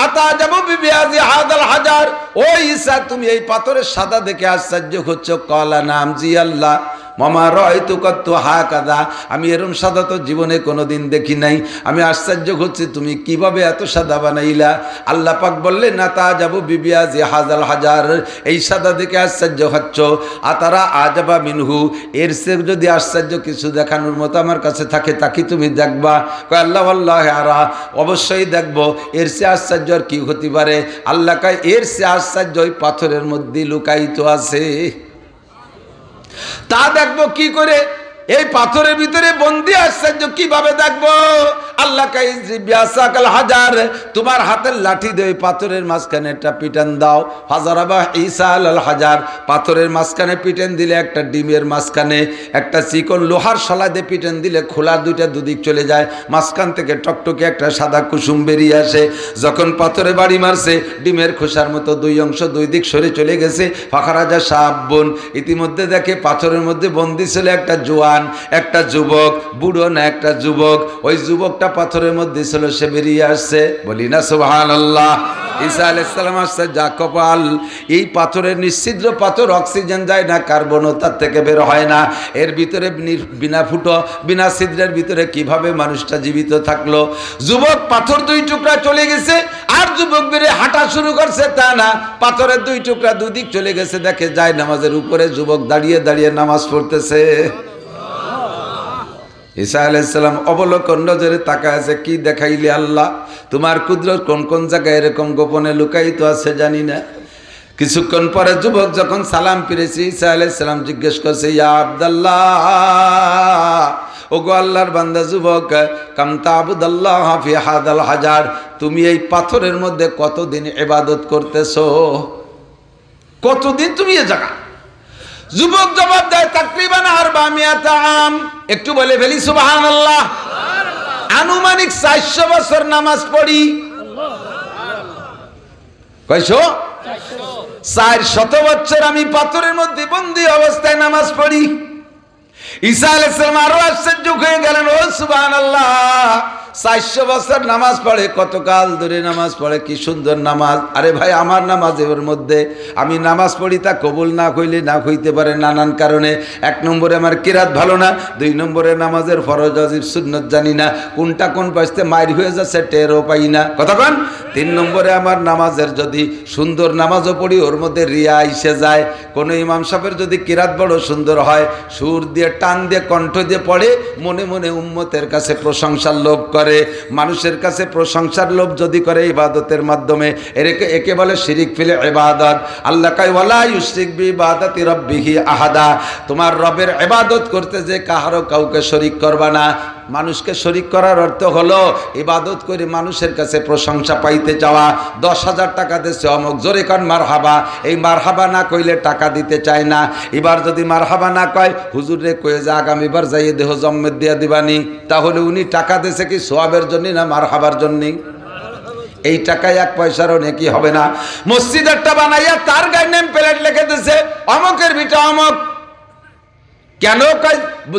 আতাজাবু বিবিয়াজি হাদাল হাজার, ও ঈসা, তুমি এই পাথরের সাদা দেখে আশ্চর্য হচ্ছ? ক্বালা নাম, জি আল্লাহ। মামা রাআইতু কাত্তু হাকাযা, আমি এরকম সাদা তো জীবনে কোনোদিন দেখি নাই, আমি আশ্চর্য হচ্ছি তুমি কিভাবে এত সাদা বানাইলা। আল্লাহ পাক বললেন, আতাজাবু বিবিয়াজি হাদাল হাজার, এই সাদা দেখে আশ্চর্য হচ্ছ, আতারা আজাবা মিনহু, এর চেয়ে যদি আশ্চর্য কিছু দেখানোর মতো আমার কাছে থাকে, তাকে তুমি দেখবা? কয় আল্লাহ আল্লাহ আরা, অবশ্যই দেখবো, এর চেয়ে আশ্চর্য আর কি হতে পারে? আল্লাহ কয়, এর চেয়ে আশ্চর্য ওই পাথরের মধ্যে লুকায়িত আছে, তা দেখবো কি করে? এই পাথরের ভিতরে বন্দি আশ্চর্য কিভাবে দেখবো? আল্লাহ কাইজিবিয়াসাকাল হাজার, তোমার হাতের লাঠি দিয়ে ওই পাথরের মাঝখানে একটা পিটান দাও। হাজারাবা ঈসা আল হাজার, পাথরের মাঝখানে পিটেন দিলে একটা ডিমের মাঝখানে একটা চিকন লোহার শলা দিয়ে পিটেন দিলে খোলা দুইটা দুদিক চলে যায়, মাঝখান থেকে টকটকে একটা সাদা কুসুম বেরিয়ে আসে। যখন পাথরে বাড়ি মারছে ডিমের খোসার মতো দুই অংশ দুই দিক সরে চলে গেছে। ফাখারাজা সাহাবুন, ইতিমধ্যে দেখে পাথরের মধ্যে বন্দি ছিল একটা জোয়ান, একটা যুবক, বুড়ো না একটা যুবক। ওই যুবকটা পাথরের মধ্যে ছিল, সে বেরিয়ে আসছে। বলি না সুবহানাল্লাহ। ঈসা আলাইহিস সালাম আসছে, যা কপাল, এই পাথরের নিশ্ছিদ্র পাথর, অক্সিজেন যায় না, কার্বনও তার থেকে বের হয় না। এর ভিতরে বিনা ফুটো বিনা ছিদ্রের ভিতরে কিভাবে মানুষটা জীবিত থাকলো? যুবক পাথর দুই টুকরা চলে গেছে, আর যুবক বেরে হাঁটা শুরু করছে তা না, পাথরের দুই টুকরা দুদিক চলে গেছে। দেখে যায় নামাজের উপরে যুবক দাঁড়িয়ে দাঁড়িয়ে নামাজ পড়তেছে। ঈসা আলাইহিস সালাম অবলোকন নজরে তাকায় আছে, কি দেখাইলে আল্লাহ? তোমার কুদরত কোন কোন জায়গায় এরকম গোপনে লুকায়িত আছে জানি না। কিছুক্ষণ পরে যুবক যখন সালাম ফিরেছে, ঈসা আলাইহিস সালাম জিজ্ঞেস করছে, ইয়া আব্দুল্লাহ, ওগো আল্লাহর বান্দা যুবক, কাম তা'বুদাল্লাহ ফি হাদাল হাজার, তুমি এই পাথরের মধ্যে কতদিন ইবাদত করতেছো? কতদিন তুমি এই জায়গা? যুবক জবাব দেয়, তাকরিবান 400 আম। একটু বলে ফেলি সুবহানাল্লাহ। আনুমানিক 400 বছর নামাজ পড়ি। কয়শো? 400 বছর আমি পাথরের মধ্যে বন্দী অবস্থায় নামাজ পড়ি। ঈসা আলাইহিস সালাম আরো আশ্চর্য হয়ে গেলেন, ও সুবহানাল্লাহ, 400 বছর নামাজ পড়ে, কতকাল ধরে নামাজ পড়ে, কি সুন্দর নামাজ। আরে ভাই, আমার নামাজের মধ্যে আমি নামাজ পড়ি, তা কবুল না হইলে না হইতে পারে নানান কারণে। 1 নম্বরে আমার কিরাত ভালো না, 2 নম্বরে নামাজের ফরজ ওয়াজিব সুন্নত জানি না, কোনটা কোন পাশে মাইর হয়ে যাচ্ছে টেরও পাই না, কতক্ষণ। 3 নম্বরে আমার নামাজের যদি সুন্দর নামাজও পড়ি, ওর মধ্যে রিয়া এসে যায়। কোনো ইমাম সাহেবের যদি কিরাত বড় সুন্দর হয়, সুর দিয়ে টান দিয়ে কণ্ঠ দিয়ে পড়ে, মনে মনে উম্মতের কাছে প্রশংসার লোভ করে, মানুষের কাছে প্রশংসার লোভ যদি করে ইবাদতের মাধ্যমে, একে বলে শিরিক ফিল ইবাদত। আল্লাহ কয়, ওয়ালা ইউশরিক বিইবাদাতি রাব্বিহি আহাদা, তোমার রবের ইবাদত করতে যে কাহারও কাউকে শরীক করবা না। মানুষকে শরীক করার অর্থ হলো ইবাদত করে মানুষের কাছে প্রশংসা পাইতে চাওয়া। 10,000 টাকা দিচ্ছে অমুক, জোরে কন মারহাবা। এই মারহাবা না কইলে টাকা দিতে চায় না। এবার যদি মারহাবা না কয়, হুজুরে কয়ে যে আগামীবার যাইয়ে দেহ জম্মের দিয়া দিবানি, তাহলে উনি টাকা দিছে কি সোয়াবের জন্য না মারহাবার জন্যে? এই টাকায় 1 পয়সারও নেকি হবে না। মসজিদ একটা বানাইয়া তার গায়ে নেম প্লেট লিখে দিছে অমুকের ভিটা অমুক। কেন?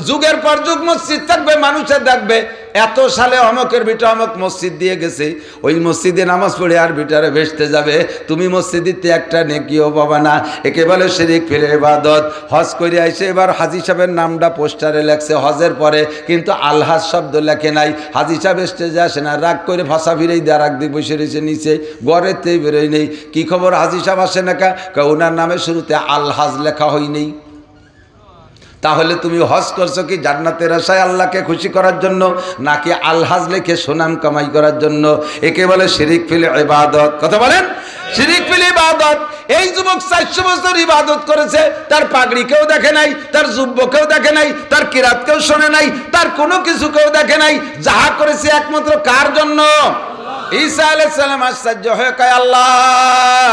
যুগের পর যুগ মসজিদ থাকবে, মানুষের দেখবে এত সালে অমকের ভিটা অমক মসজিদ দিয়ে গেছে, ওই মসজিদে নামাজ পড়ে আর ভিটারে ভেসতে যাবে, তুমি মসজিদে একটা নেকিও পাবা না। একে বলে শিরিক ফিল ইবাদত। হজ করে আইসে এবার হাজী সাহেবের নামটা পোস্টারে লেখছে হজের পরে, কিন্তু আলহাজ শব্দ লেখে নাই। হাজী সাহেব স্টেজে আসে না, রাগ করে ভাষা ফিরেই দেয়, রাগ দিয়ে বসে রয়েছে নিচে, গড়েতেই বেরোয় নেই। কি খবর হাজী সাহেব আসে না কা? ওনার নামে শুরুতে আলহাজ লেখা হয় নেই। তাহলে তুমি হজ করছো কি জান্নাতের আশায় আল্লাহকে খুশি করার জন্য, নাকি আলহাজ লিখে সুনাম কামাই করার জন্য? একে বলে শিরিক ফিল ইবাদত। কথা বলেন, শিরিক ফিল ইবাদত। এই যুবক 400 বছর ইবাদত করেছে, তার পাগড়ি কেউ দেখে নাই, তার জুব্ব কেউ দেখে নাই, তার কিরাত কেউ শোনে নাই, তার কোনো কিছু কেউ দেখে নাই। যাহা করেছে একমাত্র কার জন্য? ঈসা আলাইহিস সালাম আশ্চর্য হয়ে কয়, আল্লাহ,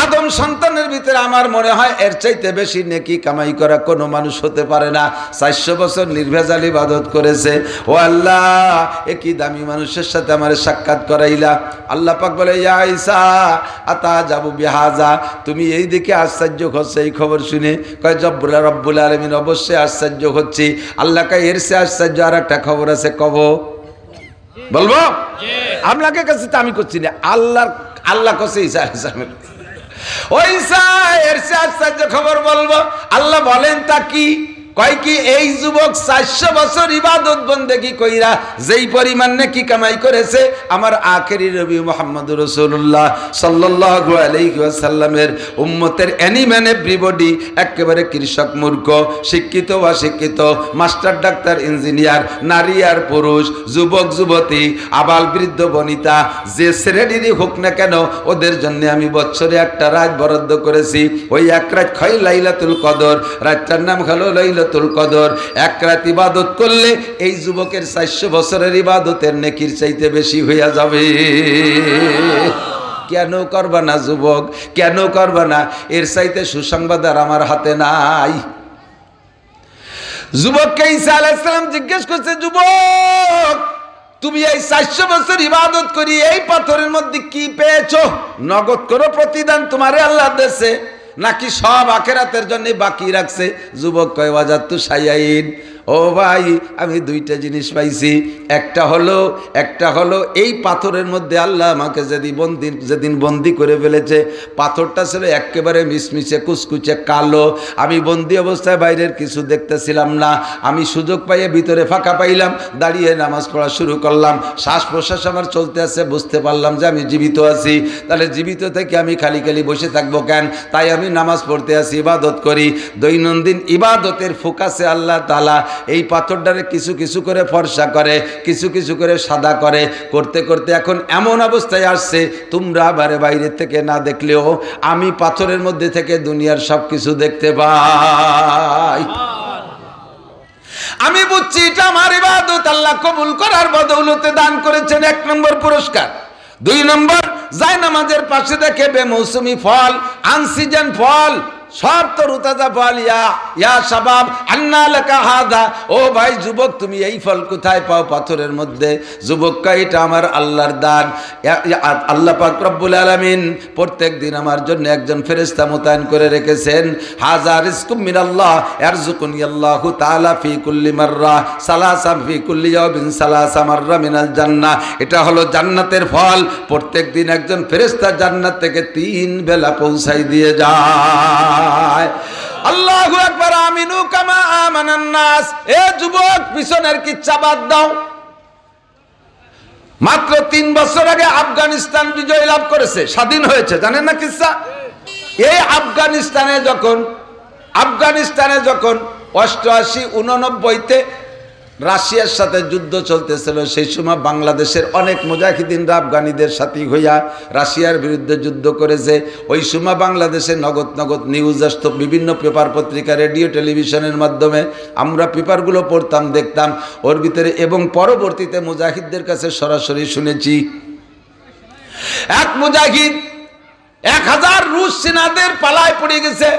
আদম সন্তানের ভিতরে আমার মনে হয় এর চাইতে বেশি নেকি কামাই করা কোনো মানুষ হতে পারে না। 400 বছর নির্ভেজাল ইবাদত করেছে। ও আল্লাহ, একই দামি মানুষের সাথে আমার সাক্ষাৎ করাইলা। আল্লাহ পাক বলে, ইয়া ঈসা আতা যাবু বিহাজা, তুমি এই দিকে আশ্চর্য হচ্ছে এই খবর শুনে? কয়, রব্বুল আলামিন অবশ্যই আশ্চর্য হচ্ছি। আল্লাহ কয়, এর চেয়ে আশ্চর্য আর একটা খবর আছে, কব বলবো? আপনাকে কাছে তো আমি করছি না, আল্লাহ করছে ঈসা আলাইহিস সালামের। ওই ঈসা, এর চেয়ে আশ্চর্য খবর বলবো। আল্লাহ বলেন তা কি? কয় কি, এই যুবক 400 বছর ইবাদত বন্দেগী কইরা যেই পরিমাণ নেকি কামাই করেছে, আমার আখেরি নবী মুহাম্মদুর রাসূলুল্লাহ সাল্লাল্লাহু আলাইহি ওয়াসাল্লামের উম্মতের এনিম্যান এভরিবডি, একেবারে কৃষক মূর্খ, শিক্ষিত অশিক্ষিত, মাস্টার ডাক্তার ইঞ্জিনিয়ার, নারী আর পুরুষ, যুবক যুবতী, আবাল বৃদ্ধ বনিতা, যে শ্রেণীরই হোক না কেন, ওদের জন্য আমি বছরে একটা রাত বরাদ্দ করেছি। ওই এক রাত হয় লাইলাতুল কদর, রাতটার নাম হলো লাইলাতুল লাইলাতুল কদর। এক রাত ইবাদত করলে এই যুবকের 400 বছরের ইবাদতের নেকির চাইতে বেশি হইয়া যাবে। কেন করবা না যুবক, কেন করবা না? এর চাইতে সুসংবাদ আর আমার হাতে নাই। যুবককে ঈসা আলাইহিস সালাম জিজ্ঞেস করছে, যুবক তুমি এই 400 বছর ইবাদত করি এই পাথরের মধ্যে কি পেয়েছো? নগদ করো প্রতিদান তোমারে আল্লাহ দেশে, নাকি সব আখিরাতের জন্য বাকি রাখছে? যুবক কয় ওয়াজাতু শাইআইন, ও ভাই আমি দুইটা জিনিস পাইছি। একটা হলো এই পাথরের মধ্যে আল্লাহ আমাকে যেদিন বন্দি করে ফেলেছে, পাথরটা ছিল একেবারে মিশমিশে কুচকুচে কালো। আমি বন্দি অবস্থায় বাইরের কিছু দেখতেছিলাম না। আমি সুযোগ পাইয়ে ভিতরে ফাঁকা পাইলাম, দাঁড়িয়ে নামাজ পড়া শুরু করলাম। শ্বাস প্রশ্বাস আমার চলতে আছে, বুঝতে পারলাম যে আমি জীবিত আছি। তাহলে জীবিত থেকে আমি খালি খালি বসে থাকবো কেন? তাই আমি নামাজ পড়তে আসি, ইবাদত করি। দৈনন্দিন ইবাদতের ফোকাসে আল্লাহ তাআলা এই পাথরটারে কিছু কিছু করে ফর্সা করে, কিছু কিছু করে সাদা করে, করতে করতে এখন এমন অবস্থায় আসছে তোমরা আবার বাইরে থেকে না দেখলেও আমি পাথরের মধ্যে থেকে দুনিয়ার সব কিছু দেখতে পাই। আমি বুঝছি এটা আমার ইবাদত আল্লাহ কবুল করার বদৌলতে দান করেছেন। 1 নম্বর পুরস্কার। 2 নম্বর, জায়নামাজের পাশে দেখে বেমৌসুমি ফল, আনসিজন ফল, সব তরুতাজা ফল। ইয়া শাবাব আন্না লাকা হাদা, ও ভাই যুবক তুমি এই ফল কোথায় পাও? পাথরের মধ্যে। যুবক কয় এটা আমার আল্লাহর দান। আল্লাহ পাক রব্বুল আলামিন প্রত্যেক দিন আমার জন্য একজন ফেরেশতা মোতায়েন করে রেখেছেন। হাযা রিজকুম মিনাল্লাহ ইয়ারযুকুনি আল্লাহু তাআলা ফি কুল্লি মাররা সালাসা ফি কুল্লি ইয়াউমিন সালাসা মাররা মিনাল জান্নাহ। এটা হলো জান্নাতের ফল। প্রত্যেক দিন একজন ফেরেশতা জান্নাত থেকে 3 বেলা পৌঁছাই দিয়ে যায়। আল্লাহু আকবার, আমিনু কামা আমানান নাস। এ যুবক পিছনের কিচ্ছা বাদ দাও। মাত্র 3 বছর আগে আফগানিস্তান বিজয় লাভ করেছে, স্বাধীন হয়েছে, জানেন না কিচ্ছা? এই আফগানিস্তানে যখন 88-89-তে রাশিয়ার সাথে যুদ্ধ চলতেছিল, সেই সময় বাংলাদেশের অনেক মুজাহিদিনরা আফগানিদের সাথী হইয়া রাশিয়ার বিরুদ্ধে যুদ্ধ করেছে। ওই সময় বাংলাদেশে নগদ নগদ নিউজ আসতো, বিভিন্ন পেপার পত্রিকা, রেডিও, টেলিভিশনের মাধ্যমে আমরা পেপারগুলো পড়তাম, দেখতাম ওর ভিতরে। এবং পরবর্তীতে মুজাহিদদের কাছে সরাসরি শুনেছি, এক মুজাহিদ 1000 রুশ সেনাদের পালায় পড়ে গেছে,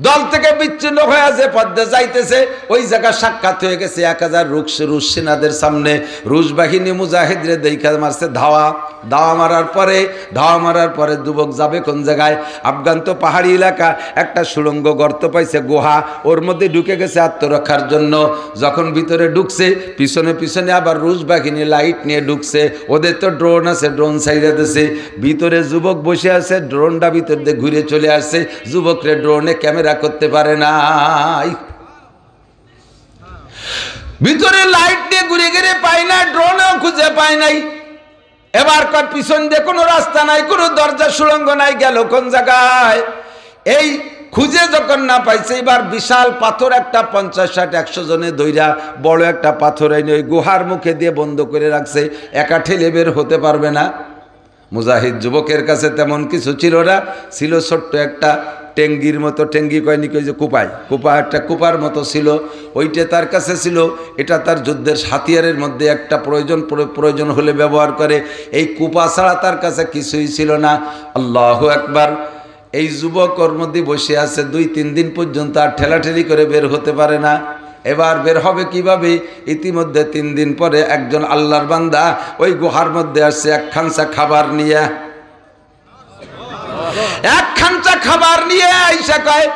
দল থেকে বিচ্ছিন্ন হয়ে আছে, পদ্মে যাইতেছে, ওই জায়গা সাক্ষাৎ হয়ে গেছে 1000 রুশ সেনাদের সামনে। রুশ বাহিনী মুজাহিদরে দেখা মারছে ধাওয়া মারার পরে যুবক যাবে কোন জায়গায়? আফগান তো পাহাড়ি এলাকা, একটা সুড়ঙ্গ গর্ত পাইছে, গুহা, ওর মধ্যে ঢুকে গেছে আত্মরক্ষার জন্য। যখন ভিতরে ঢুকছে, পিছনে পিছনে আবার রুশ বাহিনী লাইট নিয়ে ঢুকছে। ওদের তো ড্রোন আছে, ড্রোন ছাইড়া দিছে। ভিতরে যুবক বসে আছে, ড্রোনটা ভিতর দিয়ে ঘুরে চলে আসছে। যুবকরে ড্রোনে ক্যামেরা করতে পারে নাই, ভিতরে লাইট দিয়ে ঘুরে ঘুরে পায় না, ড্রোনেও খুঁজে পায় নাই। এবার কয় পিছন দিয়ে কোনো রাস্তা নাই, কোনো দরজা সুড়ঙ্গ নাই, গেল কোন জায়গায়? এই খুঁজে যখন না পাইছে, এবার বিশাল পাথর একটা 50-60-100 জনে ধইরা বড় একটা পাথর এনে ওই গুহার মুখে দিয়ে বন্ধ করে রাখছে, একা ঠেলে বের হতে পারবে না। মুজাহিদ যুবকের কাছে তেমন কিছু ছিল না, ছিল ছোট্ট একটা টেঙ্গির মতো, টেঙ্গি কয়নি কই যে একটা কুপার মতো ছিল, ওইটা তার কাছে ছিল। এটা তার যুদ্ধের হাতিয়ারের মধ্যে একটা প্রয়োজন হলে ব্যবহার করে। এই কুপা ছাড়া তার কাছে কিছুই ছিল না। আল্লাহু আকবার। এই যুবক ওর মধ্যে বসে আছে 2-3 দিন পর্যন্ত, আর ঠেলাঠেলি করে বের হতে পারে না। এবার বের হবে কিভাবে? ইতিমধ্যে 3 দিন পরে একজন আল্লাহর বান্দা ওই গুহার মধ্যে আসছে এক খানসা খাবার নিয়ে। এক খানসা খাবার নিয়ে আইসা কয়,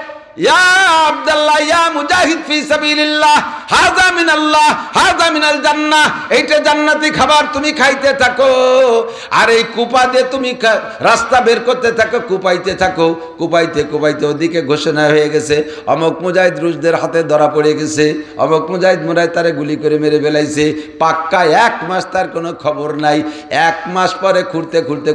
ইয়া আব্দুল্লাহ, ইয়া মুজাহিদ ফি সাবিলিল্লাহ, হাযা মিনাল্লাহ, হাযা মিনাল জান্নাহ। এইটা জান্নাতি খাবার, তুমি খাইতে থাকো। আর এই কুপা দিয়ে তুমি রাস্তা বের করতে থাকো, কুপাইতে থাকো। কুপাইতে কুপাইতে ওদিকে ঘোষণা হয়ে গেছে, অমুক মুজাহিদ রুশদের হাতে ধরা পড়ে গেছে, অমুক মুজাহিদ তারে গুলি করে মেরে ফেলাইছে। পাক্কা 1 মাস তার কোনো খবর নাই। 1 মাস পরে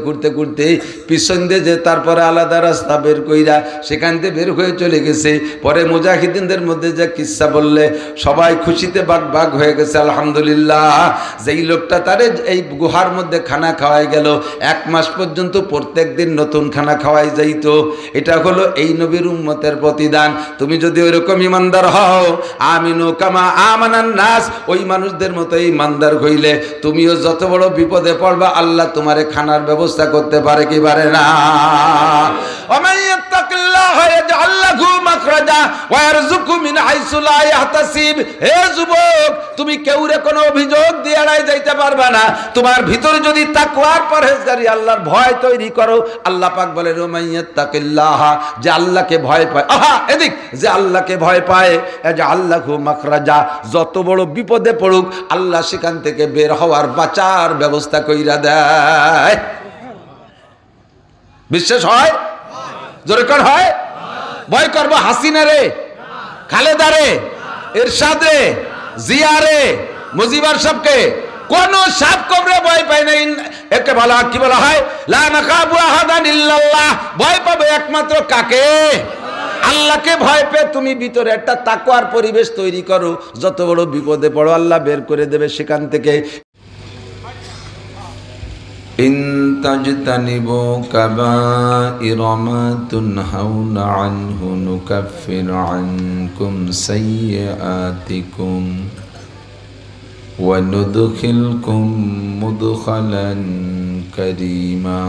ঘুরতে পিছন দিয়ে যে তারপরে আলাদা রাস্তা বের কইরা সেখান থেকে বের হয়ে চলে গেছে। পরে মুজাহিদিনদের মধ্যে যে কিচ্ছা বললে, সবাই সবাই খুশিতে বাগ হয়ে গেছে আলহামদুলিল্লাহ। যেই লোকটা তারে এই গুহার মধ্যে খানা খাওয়াই গেল, 1 মাস পর্যন্ত প্রত্যেক দিন নতুন খানা খাওয়াই যাইতো। এটা হলো এই নবীর উম্মতের প্রতিদান। তুমি যদি ওইরকম ইমানদার হও, আমিনু কামা আমানান নাস, ওই মানুষদের মতো ইমানদার হইলে তুমিও যত বড় বিপদে পড়বা আল্লাহ তোমারে খানার ব্যবস্থা করতে পারে কি পারে না? ওমান ইয়াত্তাকিল্লাহা ইয়াজআল লাহু মাখরাজা ওয়া ইয়ারযুকহু মিন হাইসু লা ইয়াহতাসিব। হে যুবক, তুমি কেউরে কোনো অভিযোগ দিয়ে এড়াই যাইতে পারবা না। তোমার ভিতরে যদি তাকওয়ার পরহেজগারি আল্লাহর ভয় তৈরি করো, আল্লাহ পাক বলেন ওমান ইয়াত্তাকিল্লাহা, যে আল্লাহকে ভয় পায়, আহা এদিক, যে আল্লাহকে ভয় পায়, ইয়াজআল লাহু মাখরাজা, যত বড় বিপদে পড়ুক আল্লাহ সেখান থেকে বের হওয়ার বাঁচার ব্যবস্থা কইরা দেয়। বিশ্বাস হয়? জোরে কর হয়? ভয় করবো হাসিনা রে, খালেদা রে, এরশাদ রে, জিয়া রে, মুজিবার সাহেবকে? কোন সাপ কবরে ভয় পায় না। একে বলা কি বলা হয়? লা নাখাবু আহাদান ইল্লাল্লাহ। ভয় পাবে একমাত্র কাকে? আল্লাহকে ভয় পেয়ে তুমি ভিতরে একটা তাকওয়ার পরিবেশ তৈরি করো, যত বড় বিপদে পড়ো আল্লাহ বের করে দেবে সেখান থেকে। ইন তাজতানিবু কাবাইরা মা তুনহাউনা আনহু নুকাফির আনকুম সাইয়্যাতিকুম ওয়া নুদখিলকুম মুদখালান কারীমা।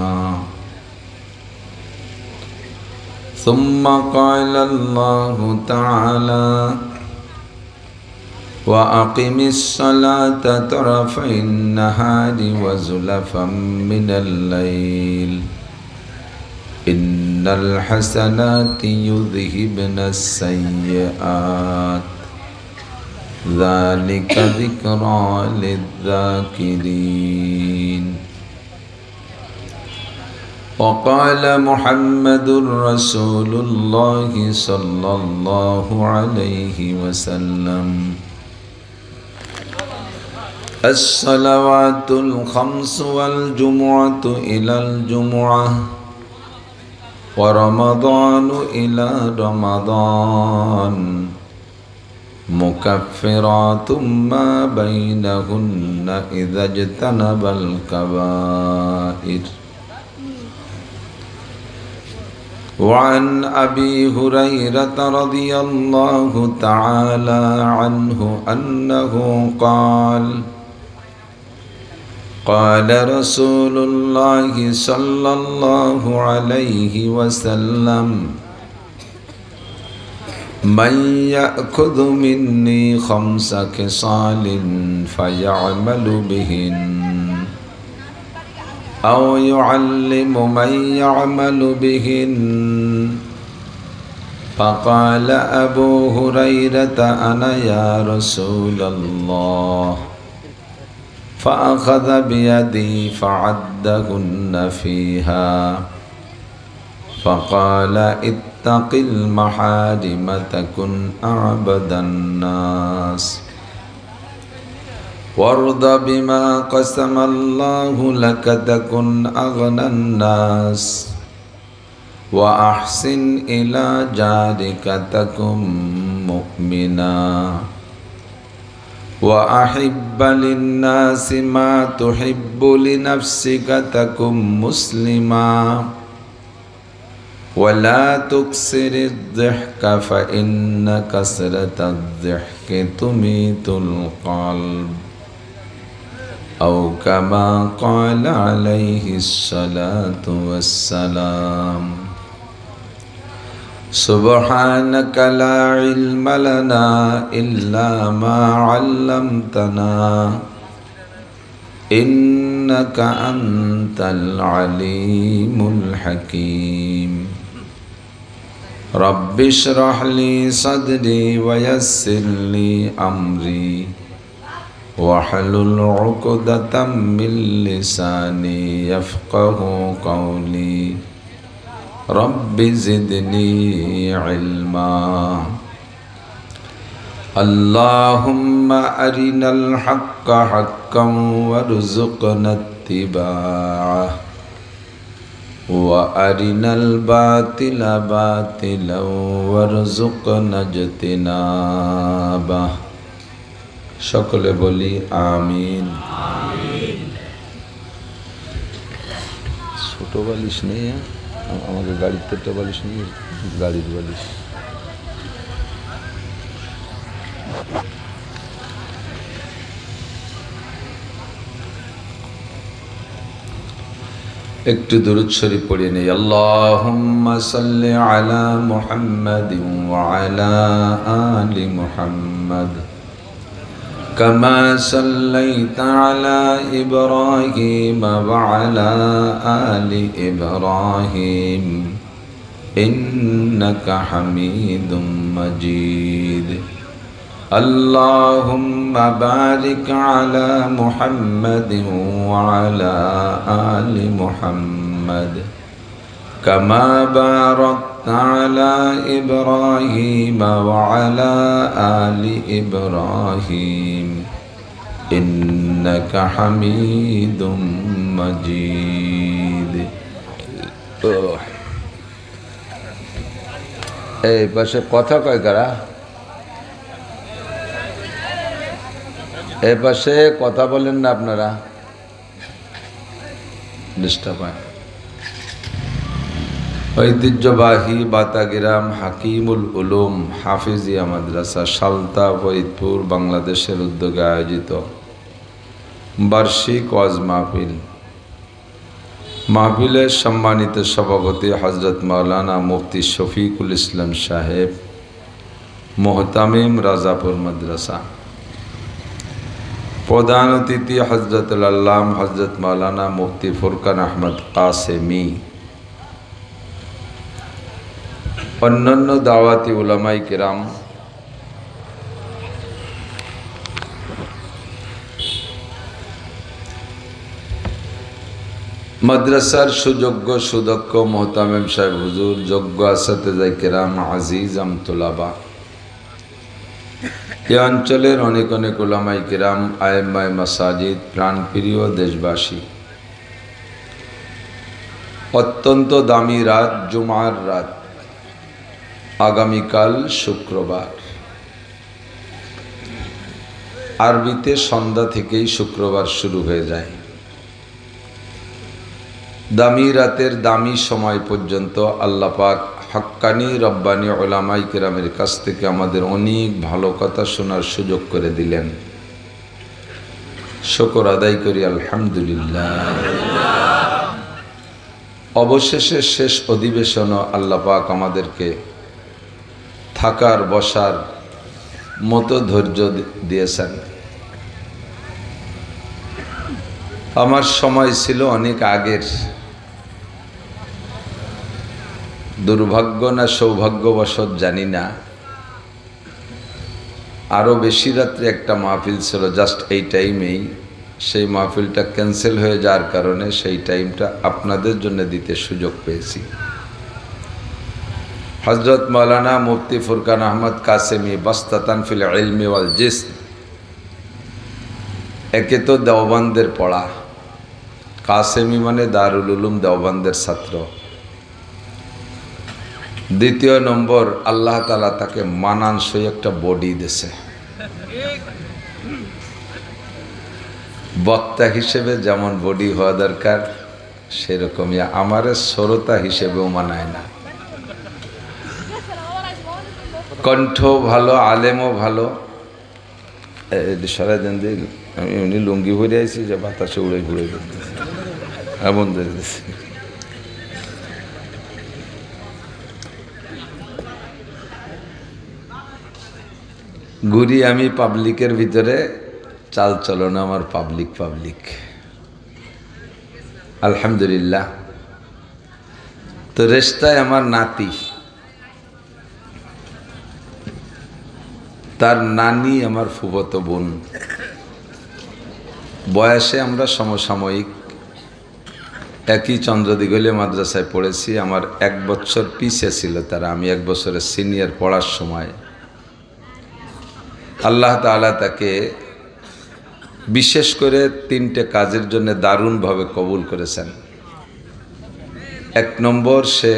ثم قال الله تعالى وأقم الصلاة طرفي النهار وزلفا من الليل إن الحسنات يذهبن السيئات ذلك ذكرى للذاكرين. وقال محمد رسول الله صلى الله عليه وسلم الصلوات الخمس والجمعة إلى الجمعة ورمضان إلى رمضان مكفرات ما بينهن إذا اجتنب الكبائر. وعن أبي هريرة رضي الله تعالى عنه أنه قال قال رسول الله صلى الله عليه وسلم من يأخذ مني 5 خصال فيعمل بهن أو يعلم من يعمل بهن. فقال أبو هريرة أنا يا رسول الله. فأخذ بيدي فعدهن فيها فقال اتق المحارم تكن أعبد الناس وارض بما قسم الله لك تكن أغنى الناس وأحسن إلى جارك تكن مؤمنا وأحب للناس ما تحب لنفسك تكن مسلما ولا تكسر الضحك فإن كسرة الضحك تميت القلب أو كما قال عليه الصلاة والسلام. سبحانك لا علم لنا إلا ما علمتنا إنك أنت العليم الحكيم. رب اشرح لي صدري ويسر لي أمري واحلل عقدة من لساني يفقه قولي. رب زدني علما. اللهم أرنا الحق حقا وارزقنا اتباعه وأرنا الباطل باطلا وارزقنا اجتنابه. সকলে বলি আমিন। ছোট বালিশ নেই, আমাদের গাড়িতে একটা বালিশ নেই, গাড়ির বালিশ। একটু দুরূদ শরীফ পড়িয়ে নেই। আল্লাহুম্মা সাল্লি আলা মুহাম্মাদিন ওয়া আলা আলি মুহাম্মাদ কামা সাল্লাইতা আলা ইব্রাহিম ওয়া আলা আলি ইব্রাহিম ইন্নাকা হামিদুম মাজিদ। اللهم بارك على محمد وعلى آل محمد كما باركت على إبراهيم وعلى آل إبراهيم إنك حميد مجيد। এই পাশে কথা কয় কারা? এই পাশে কথা বলেন না আপনারা, ডিস্টার্ব হয়। ঐতিহ্যবাহী বাতাগিরাম হাকিমুল উলুম হাফিজিয়া মাদ্রাসা সালতা ফরিদপুর বাংলাদেশের উদ্যোগে আয়োজিত বার্ষিক ওয়াজ মাহফিল। মাহফিলের সম্মানিত সভাপতি হজরত মাওলানা মুফতি শফিকুল ইসলাম সাহেব, মোহতামিম রাজাপুর মাদ্রাসা। প্রধান অতিথি হজরতুল আল্লাম হজরত মাওলানা মুফতি ফুরকান আহমদ কাসেমি। অন্যান্য দাওয়াতি উলামায়ে কিরাম, মাদ্রাসার সুযোগ্য সুদক্ষ মোহতামিম সাহেব হুজুর, যোগ্য আসাতেজায়ে কিরাম, আজিজ আমতুলাবা, এ অঞ্চলের অনেক অনেক উলামায়ে কিরাম, আয়েম্মায়ে মাসাজিদ, প্রাণপ্রিয় দেশবাসী, অত্যন্ত দামি রাত, জুমার রাত, আগামীকাল শুক্রবার। আরবিতে সন্ধ্যা থেকেই শুক্রবার শুরু হয়ে যায়। দামি রাতের দামি সময় পর্যন্ত আল্লাহ পাক হক্কানি রব্বানি উলামায়ে কিরামের কাছ থেকে আমাদের অনেক ভালো কথা শোনার সুযোগ করে দিলেন। শুকর আদায় করি আলহামদুলিল্লাহ। অবশেষে শেষ অধিবেশনও আল্লাহ পাক আমাদেরকে থাকার বসার মতো ধৈর্য দিয়েছেন। আমার সময় ছিল অনেক আগের, দুর্ভাগ্য না সৌভাগ্যবশত জানি না, আরও বেশি রাত্রে একটা মাহফিল ছিল জাস্ট এই টাইমেই। সেই মাহফিলটা ক্যান্সেল হয়ে যাওয়ার কারণে সেই টাইমটা আপনাদের জন্য দিতে সুযোগ পেয়েছি। হজরত মাওলানা মুফতি ফুরকান আহমদ কাসেমি বাস্তাতান ফিল ইলমি ওয়াল জিসম, একে তো দেওবন্দের পড়া, কাসেমি মানে দারুল উলুম দেওবন্দের ছাত্র। দ্বিতীয় নম্বর, আল্লাহ তাআলা তাকে মানানসই একটা বডি দিয়েছে। বক্তা হিসেবে যেমন বডি হওয়া দরকার সেরকমই আমার শ্রোতা হিসেবেও মানায় না। কণ্ঠ ভালো, আলেমও ভালো। সারা দিন দিয়ে আমি এমনি লুঙ্গি ভরে আইছি যে বাতাসে উড়ে ঘুরে দিতেছে এমন দেখতেছি। ঘুরি আমি পাবলিকের ভিতরে, চাল চলন আমার পাবলিক পাবলিক, আলহামদুলিল্লাহ। তো রেস্তায় আমার নাতি, তার নানি আমার ফুফতো বোন, বয়সে আমরা সমসাময়িক, একই চন্দ্রদিগলে মাদ্রাসায় পড়েছি। আমার 1 বছর পিছে ছিল তারা, আমি 1 বছরের সিনিয়র পড়ার সময়। আল্লাহ তাআলা তাকে বিশেষ করে 3টে কাজের জন্য দারুণভাবে কবুল করেছেন। 1 নম্বর, সে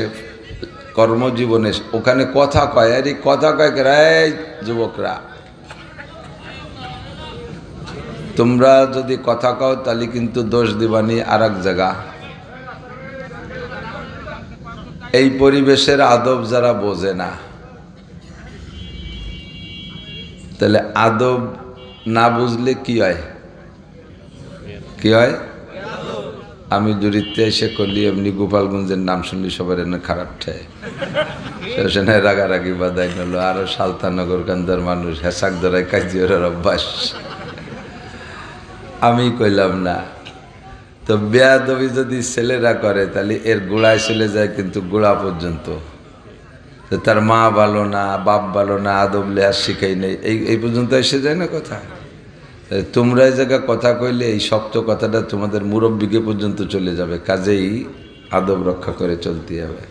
কর্মজীবনে ওখানে কথা কয়, আর এই কথা কয় এই যুবকরা তোমরা যদি কথা কও তাহলে কিন্তু দোষ দিবানি আর এক জায়গা। এই পরিবেশের আদব যারা বোঝে না, তাহলে আদব না বুঝলে কি হয়? কি হয়? আমি জুড়িতে এসে করলি এমনি গোপালগঞ্জের নাম শুনলি সবার এনে খারাপ ঠায় সেখানে রাগারাগি বাদাই নিল। আরো সালতানগর কান্দার মানুষ হেসাক ধরাই কাজিওর অভ্যাস। আমি কইলাম না তো বেয়াদবি যদি ছেলেরা করে তাহলে এর গোড়ায় চলে যায়, কিন্তু গোড়া পর্যন্ত। তো তার মা ভালো না, বাপ ভালো না, আদব লেহাজ শিখাই নেই, এই পর্যন্ত এসে যায় না কথা। তোমরা এই জায়গা কথা কইলে এই শক্ত কথাটা তোমাদের মুরব্বীকে পর্যন্ত চলে যাবে, কাজেই আদব রক্ষা করে চলতে হবে।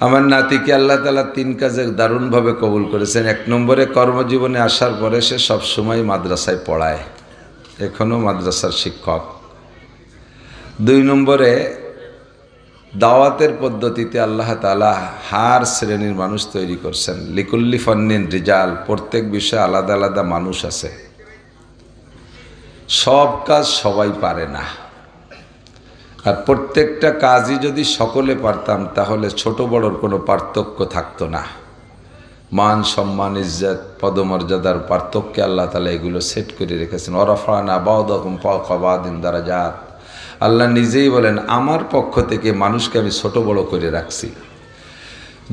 আমার নাতিকে আল্লাহ তাআলা 3 কাজে দারুণভাবে কবুল করেছেন। 1 নম্বরে কর্মজীবনে আসার পরে সে সবসময় মাদ্রাসায় পড়ায়, এখনও মাদ্রাসার শিক্ষক। 2 নম্বরে দাওয়াতের পদ্ধতিতে আল্লাহ তাআলা হার শ্রেণীর মানুষ তৈরি করছেন। লিকুল্লি ফান্নিন রিজাল, প্রত্যেক বিষয়ে আলাদা আলাদা মানুষ আছে। সব কাজ সবাই পারে না, আর প্রত্যেকটা কাজই যদি সকলে পারতাম তাহলে ছোট বড়র কোনো পার্থক্য থাকতো না। মান সম্মান ইজ্জত পদমর্যাদার পার্থক্যে আল্লাহ তাআলা এগুলো সেট করে রেখেছেন। ওয়ারাফানা বা'দাকুম ফাওকা বা'দিন দারাজাত, আল্লাহ নিজেই বলেন আমার পক্ষ থেকে মানুষকে আমি ছোট বড় করে রাখছি।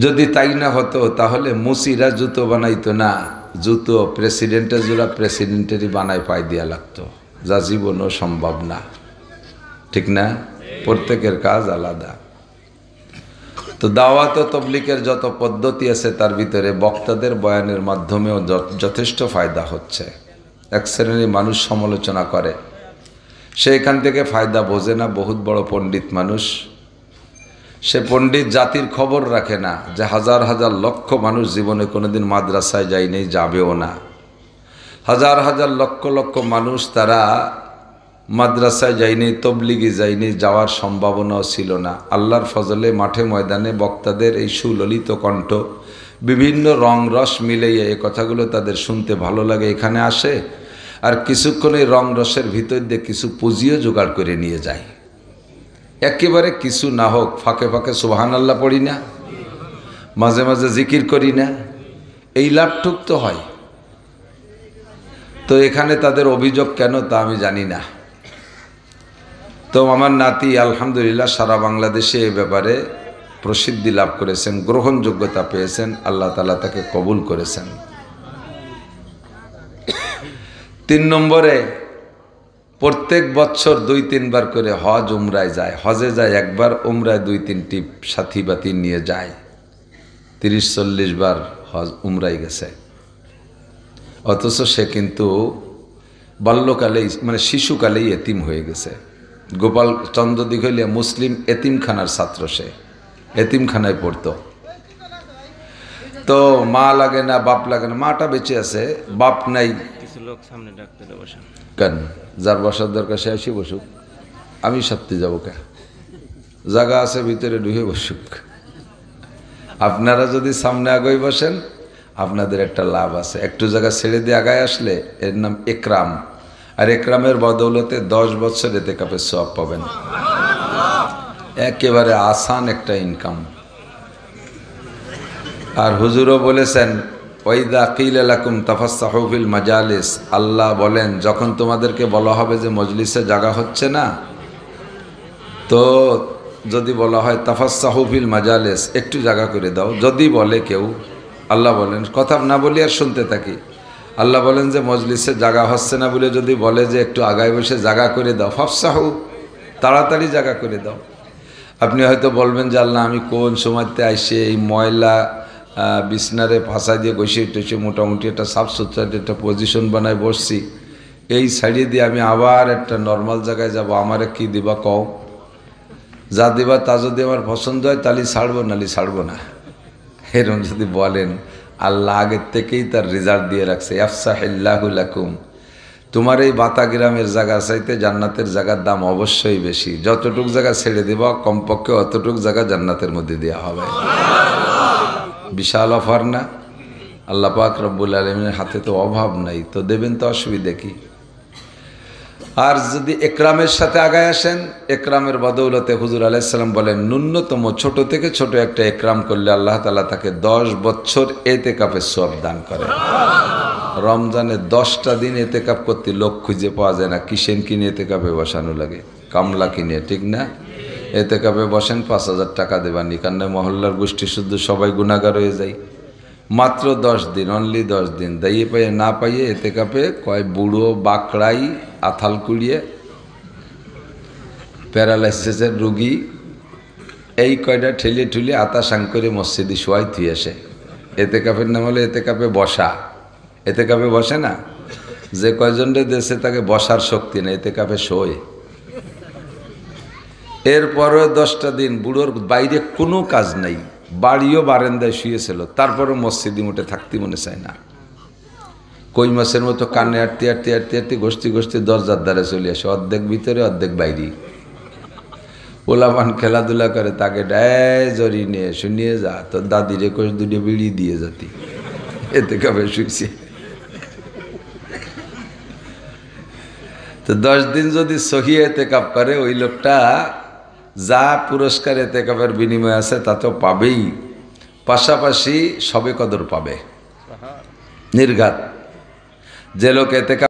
যদি তাই না হতো তাহলে মুসিরা জুতো বানাইতো না, জুতো প্রেসিডেন্টের জোড়া প্রেসিডেন্টেরই বানায় পায় দেওয়া লাগতো, যা জীবনও সম্ভব না, ঠিক না? প্রত্যেকের কাজ আলাদা। তো দাওয়াত ও তবলিগের যত পদ্ধতি আছে তার ভিতরে বক্তাদের বয়ানের মাধ্যমেও যথেষ্ট ফায়দা হচ্ছে। এক শ্রেণীর মানুষ সমালোচনা করে, সে এখান থেকে ফায়দা বোঝে না। বহুত বড় পণ্ডিত মানুষ, সে পণ্ডিত জাতির খবর রাখে না যে হাজার হাজার লক্ষ মানুষ জীবনে কোনোদিন মাদ্রাসায় যায়নি, যাবেও না। হাজার হাজার লক্ষ লক্ষ মানুষ তারা মাদ্রাসায় যায়নি, তবলিগে যায়নি, যাওয়ার সম্ভাবনাও ছিল না। আল্লাহর ফজলে মাঠে ময়দানে বক্তাদের এই সুললিত কণ্ঠ বিভিন্ন রং রস মিলিয়ে এই কথাগুলো তাদের শুনতে ভালো লাগে, এখানে আসে আর কিছুক্ষণ এই রং রসের ভিতর দিয়ে কিছু পুঁজিও জোগাড় করে নিয়ে যায়। একেবারে কিছু না হোক ফাঁকে ফাঁকে সুবহানাল্লাহ পড়ি না, মাঝে মাঝে জিকির করি না, এই লাভটুক তো হয়। তো এখানে তাদের অভিযোগ কেন তা আমি জানি না। তো আমার নাতি আলহামদুলিল্লাহ সারা বাংলাদেশে এ ব্যাপারে প্রসিদ্ধি লাভ করেছেন, গ্রহণযোগ্যতা পেয়েছেন, আল্লাহ তাআলা তাকে কবুল করেছেন। 3 নম্বরে প্রত্যেক বছর 2-3 বার করে হজ উমরায় যায়। হজে যায় একবার, উমরায় 2-3টি সাথী বাতি নিয়ে যায়। 30-40 বার হজ উমরায় গেছে। অথচ সে কিন্তু বাল্যকালেই মানে শিশুকালেই এতিম হয়ে গেছে। গোপাল চন্দ্র দিঘলিয়া মুসলিম এতিমখানার ছাত্র, সে এতিমখানায় পড়তো। তো মা লাগে না, বাপ লাগে না, মাটা বেঁচে আছে, বাপ নাই। কিছু লোক সামনে ডাকতে বসে কেন? যার বসার দরকার সে আসি বসুক, আমি সাথে যাবো কে? জায়গা আছে ভিতরে, ঢুকে বসুক। আপনারা যদি সামনে আগাই বসেন আপনাদের একটা লাভ আছে। একটু জায়গা ছেড়ে দিয়ে আগায় আসলে এর নাম একরাম, আর একরামের বদৌলতে 10 বছর এতেকাফের সওয়াব পাবেন। একেবারে আসান একটা ইনকাম। আর হুজুরও বলেছেন ওয়াইদা কিলা লাকুম তাফাসসাহু ফিল মাজালিস, আল্লাহ বলেন যখন তোমাদেরকে বলা হবে যে মজলিসে জায়গা হচ্ছে না, তো যদি বলা হয় তাফাসসাহু ফিল মাজালিস, একটু জায়গা করে দাও, যদি বলে কেউ, আল্লাহ বলেন কথা না বলি আর শুনতে থাকি, আল্লাহ বলেন যে মজলিসে জায়গা হচ্ছে না বলে যদি বলে যে একটু আগায় বসে জায়গা করে দাও, ফাফসাহু, তাড়াতাড়ি জায়গা করে দাও। আপনি হয়তো বলবেন যে আল্লাহ আমি কোন সময়তে আইসে এই ময়লা বিছনারে ফাঁসা দিয়ে বসে উঠেছি, মোটামুটি একটা সাফ সুতরা একটা পজিশন বানায় বসছি, এই ছাড়িয়ে দিয়ে আমি আবার একটা নর্মাল জায়গায় যাব, আমারে কি দিবা কও? যা দিবা তা যদি আমার পছন্দ হয় তাহলে ছাড়বো, নালি ছাড়বো না। এরকম যদি বলেন, আল্লাহ আগের থেকেই তার রেজাল্ট দিয়ে রাখছে, আফসাহিল্লাহু লাকুম, তোমার এই বাতা গ্রামের জায়গা চাইতে জান্নাতের জায়গার দাম অবশ্যই বেশি। যতটুক জায়গা ছেড়ে দেবা কমপক্ষে অতটুক জায়গা জান্নাতের মধ্যে দেওয়া হবে। বিশাল অফার না? আল্লাহ পাক রব্বুল আলামিনের হাতে তো অভাব নাই, তো দেবেন তো অসুবিধা কি। আর যদি একরামের সাথে আগায় আসেন, একরামের বদৌলতে হুজুর আলাইহিস সালাম বলেন ন্যূনতম ছোট থেকে ছোট একটা একরাম করলে আল্লাহ তাআলা তাকে 10 বছর এতেকাফের সওয়াব দান করে। রমজানে 10টা দিন এতেকাফ করতে লোক খুঁজে পাওয়া যায় না, কিসেন কিনে এতেকাফে বসানো লাগে, কামলা কিনে, ঠিক না? এতেকাফে বসেন 5000 টাকা দেবানি, কারণ মহল্লার গোষ্ঠী শুদ্ধ সবাই গুনাহগার হয়ে যায়। মাত্র 10 দিন, অনলি 10 দিন দাইয়ে পাইয়ে না পাইয়ে এতেকাফে কয় বুড়ো বাকড়াই আথাল কুড়িয়ে প্যারালাইসিসের রুগী এই কয়টা ঠেলিয়ে ঠুলিয়ে আতাসাং করে মসজিদে শোয়াই থুই আসে। এতেকাফের নাম হলো এতেকাফে বসা। এতেকাফে বসে না, যে কয়জনরে দেশে তাকে বসার শক্তি নেই, এতেকাফে শোয়। এরপরও 10টা দিন বুড়োর বাইরে কোনো কাজ নাই, বাড়িও বারান্দায় শুয়েছিল, তারপরও মসজিদে মোটে থাকতে মনে চায় না। কই মাসের মতো কানে আটতে আটতে আটতে আটতে গোষ্ঠী গোষ্ঠী দরজার দ্বারে চলে আসে, অর্ধেক ভিতরে অর্ধেক বাইরে। ওলামান খেলাধুলা করে, তাকে ডায় জড়ি নিয়ে শুনিয়ে যা, তোর দাদিরে কোষ দুটো বিড়ি দিয়ে যাতি, এতে কবে শুইছে। তো 10 দিন যদি সহি এতেকাফ করে, ওই লোকটা যা পুরস্কার এতেকাফের বিনিময় আছে তা তো পাবেই, পাশাপাশি সবে কদর পাবে। নির্ঘাত যে লোক এতেকাফ